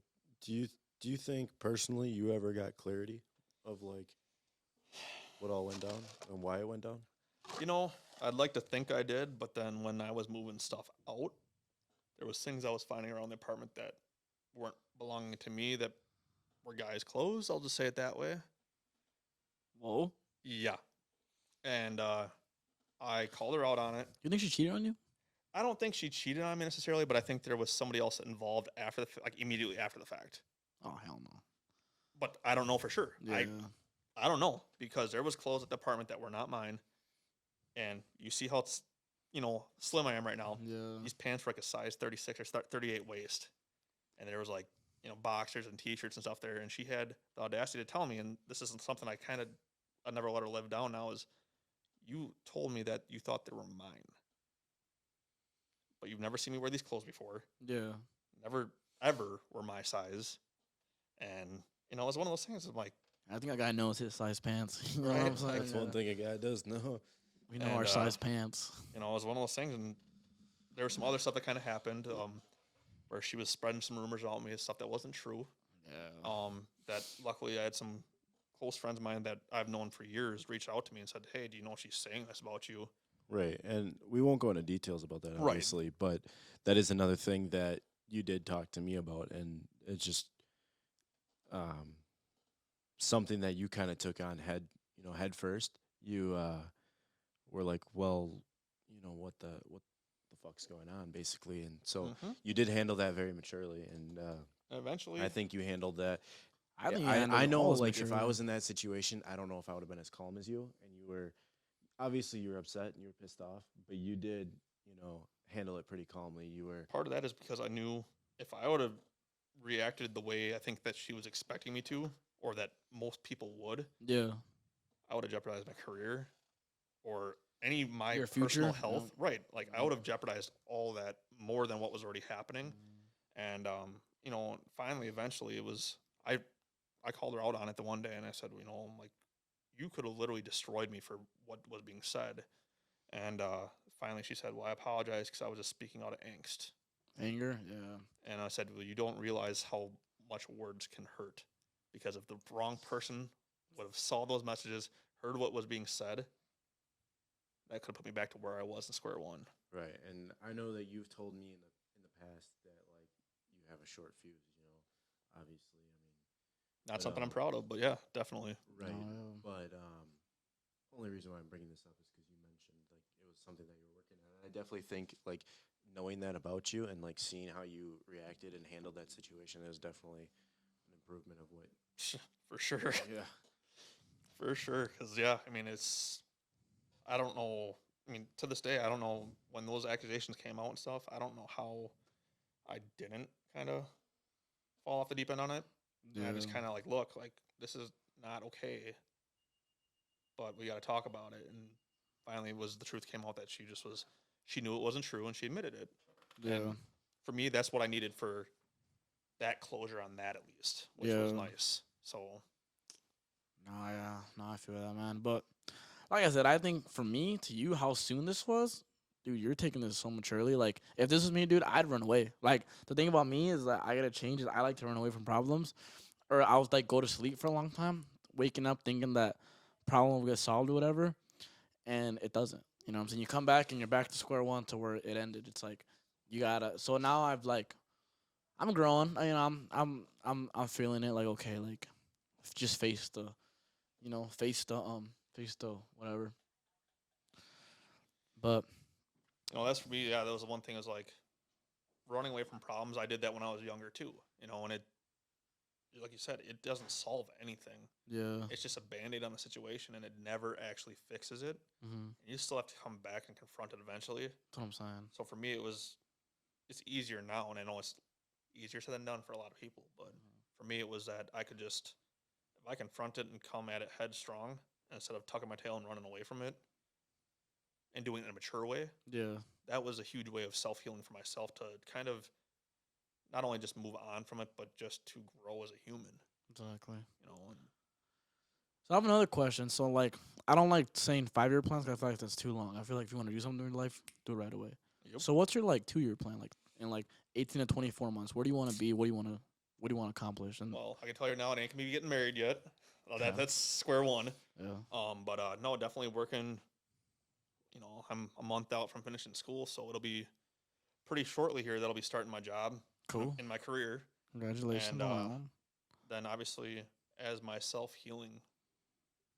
do you think personally you ever got clarity of like what all went down and why it went down? I'd like to think I did, but then when I was moving stuff out, there was things I was finding around the apartment that weren't belonging to me that were guys' clothes. I'll just say it that way. Whoa. Yeah. And I called her out on it. You think she cheated on you? I don't think she cheated on me necessarily, but I think there was somebody else involved after like immediately after the fact. Oh hell no. But I don't know for sure. Yeah. I don't know because there was clothes at the apartment that were not mine, and you see how it's slim I am right now. Yeah. These pants were like a size 36 or 38 waist, and there was like boxers and t-shirts and stuff there, and she had the audacity to tell me, and this isn't something I never let her live down now, is you told me that you thought they were mine, but you've never seen me wear these clothes before. Yeah. Never ever were my size, and it was one of those things. I'm like, I think a guy knows his size pants. You know Right, what I'm saying? That's one thing a guy does know. We know And, our size pants. it was one of those things, and there was some other stuff that kind of happened, where she was spreading some rumors about me, stuff that wasn't true. Yeah. That luckily I had some close friends of mine that I've known for years reach out to me and said, "Hey, do you know she's saying this about you?" Right, and we won't go into details about that, Right. obviously, but that is another thing that you did talk to me about, and it's just something that you kind of took on head first. You were like, well, what the fuck's going on, basically, and so Mhm. you did handle that very maturely, and Eventually, I think you handled that. I think I know, like, if I was in that situation, I don't know if I would have been as calm as you, and you were obviously you were upset and you were pissed off, but you did, handle it pretty calmly. You were part of that is because I knew if I would have reacted the way I think that she was expecting me to, or that most people would, Yeah. I would have jeopardized my career or any my Your personal future, health. Right. Like I would have jeopardized all that more than what was already happening. And finally eventually it was I called her out on it the one day and I said, I'm like, you could have literally destroyed me for what was being said. And finally she said, well, I apologize because I was just speaking out of angst. Anger. Yeah. And I said, well, you don't realize how much words can hurt, because if the wrong person would have saw those messages, heard what was being said, that could have put me back to where I was in square one. right, and I know that you've told me in the past that like you have a short fuse. Obviously, I mean, Not But, something I'm proud of, but yeah, definitely. right, No, but only reason why I'm bringing this up is because you mentioned like it was something that you were working on. And I definitely think like knowing that about you and like seeing how you reacted and handled that situation is definitely an improvement of what. For sure. Yeah. For sure. Because, yeah, I mean, I don't know. I mean, to this day, I don't know when those accusations came out and stuff. I don't know how I didn't kind of fall off the deep end on it. And I just kind of like, look, like, this is not okay, but we got to talk about it. And finally, the truth came out that she knew it wasn't true and she admitted it. Yeah. And for me, that's what I needed for that closure on that at least, which was Yeah. nice. So, No, yeah. No, I feel that, man. But like I said, I think for me, to you, how soon this was, dude, you're taking this so maturely. Like, if this was me, dude, I'd run away. Like, the thing about me is that I gotta change is I like to run away from problems. Or I'll like go to sleep for a long time, waking up thinking that problem will get solved or whatever, and it doesn't. You know what I'm saying? You come back and you're back to square one to where it ended. It's like you gotta. So now I'm growing. I'm feeling it. Like, okay, like just face the, face the whatever. But that's for me. Yeah, that was the one thing is like running away from problems. I did that when I was younger too, and it, like you said, it doesn't solve anything. yeah, It's just a band-aid on the situation and it never actually fixes it. mm-hmm. And you still have to come back and confront it eventually. That's what I'm saying. So for me, it's easier now, and I know it's easier said than done for a lot of people, but for me, it was that I could just, if I confront it and come at it headstrong instead of tucking my tail and running away from it and doing it in a mature way, Yeah, that was a huge way of self-healing for myself to kind of not only just move on from it, but just to grow as a human, exactly. and So I have another question. So like, I don't like saying 5-year plans 'cause I feel like that's too long. I feel like if you want to do something in your life, do it right away. Yep. So what's your like 2-year plan? Like in like 18 to 24 months, where do you want to be? What do you want to accomplish? And well, I can tell you now, it ain't gonna be getting married yet. Well, Okay. that's square one. yeah, But no, definitely working. I'm a month out from finishing school, so it'll be pretty shortly here that'll be starting my job cool. in my career. Congratulations And on that one. then obviously, as my self-healing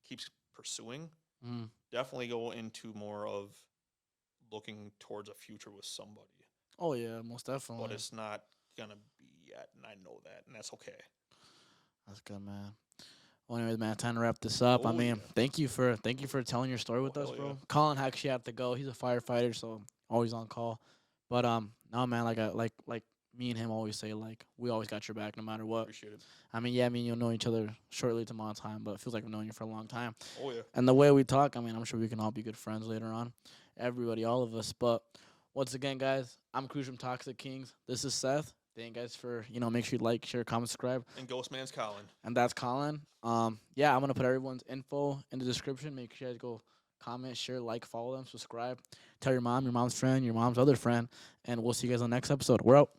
keeps pursuing, Mm. definitely go into more of looking towards a future with somebody. Oh yeah, most definitely. But it's not gonna be yet, and I know that, and that's okay. That's good, man. Well, anyways, man, time to wrap this up. I Oh, mean, yeah. thank you for telling your story with us, hell bro. yeah. Colin actually had to go. He's a firefighter, so always on call. But no, man, like me and him always say, like we always got your back no matter what. Appreciate it. I mean, yeah, I mean you'll know each other shortly tomorrow time, but it feels like I've known you for a long time. Oh yeah. And the way we talk, I mean, I'm sure we can all be good friends later on. Everybody, all of us. But once again, guys, I'm Cruz from Toxic Kings. This is Seth. Thank you guys for, make sure you like, share, comment, subscribe. And Ghostman's Colin. And that's Colin. Yeah, I'm going to put everyone's info in the description. Make sure you guys go comment, share, like, follow them, subscribe. Tell your mom, your mom's friend, your mom's other friend. And we'll see you guys on the next episode. We're out.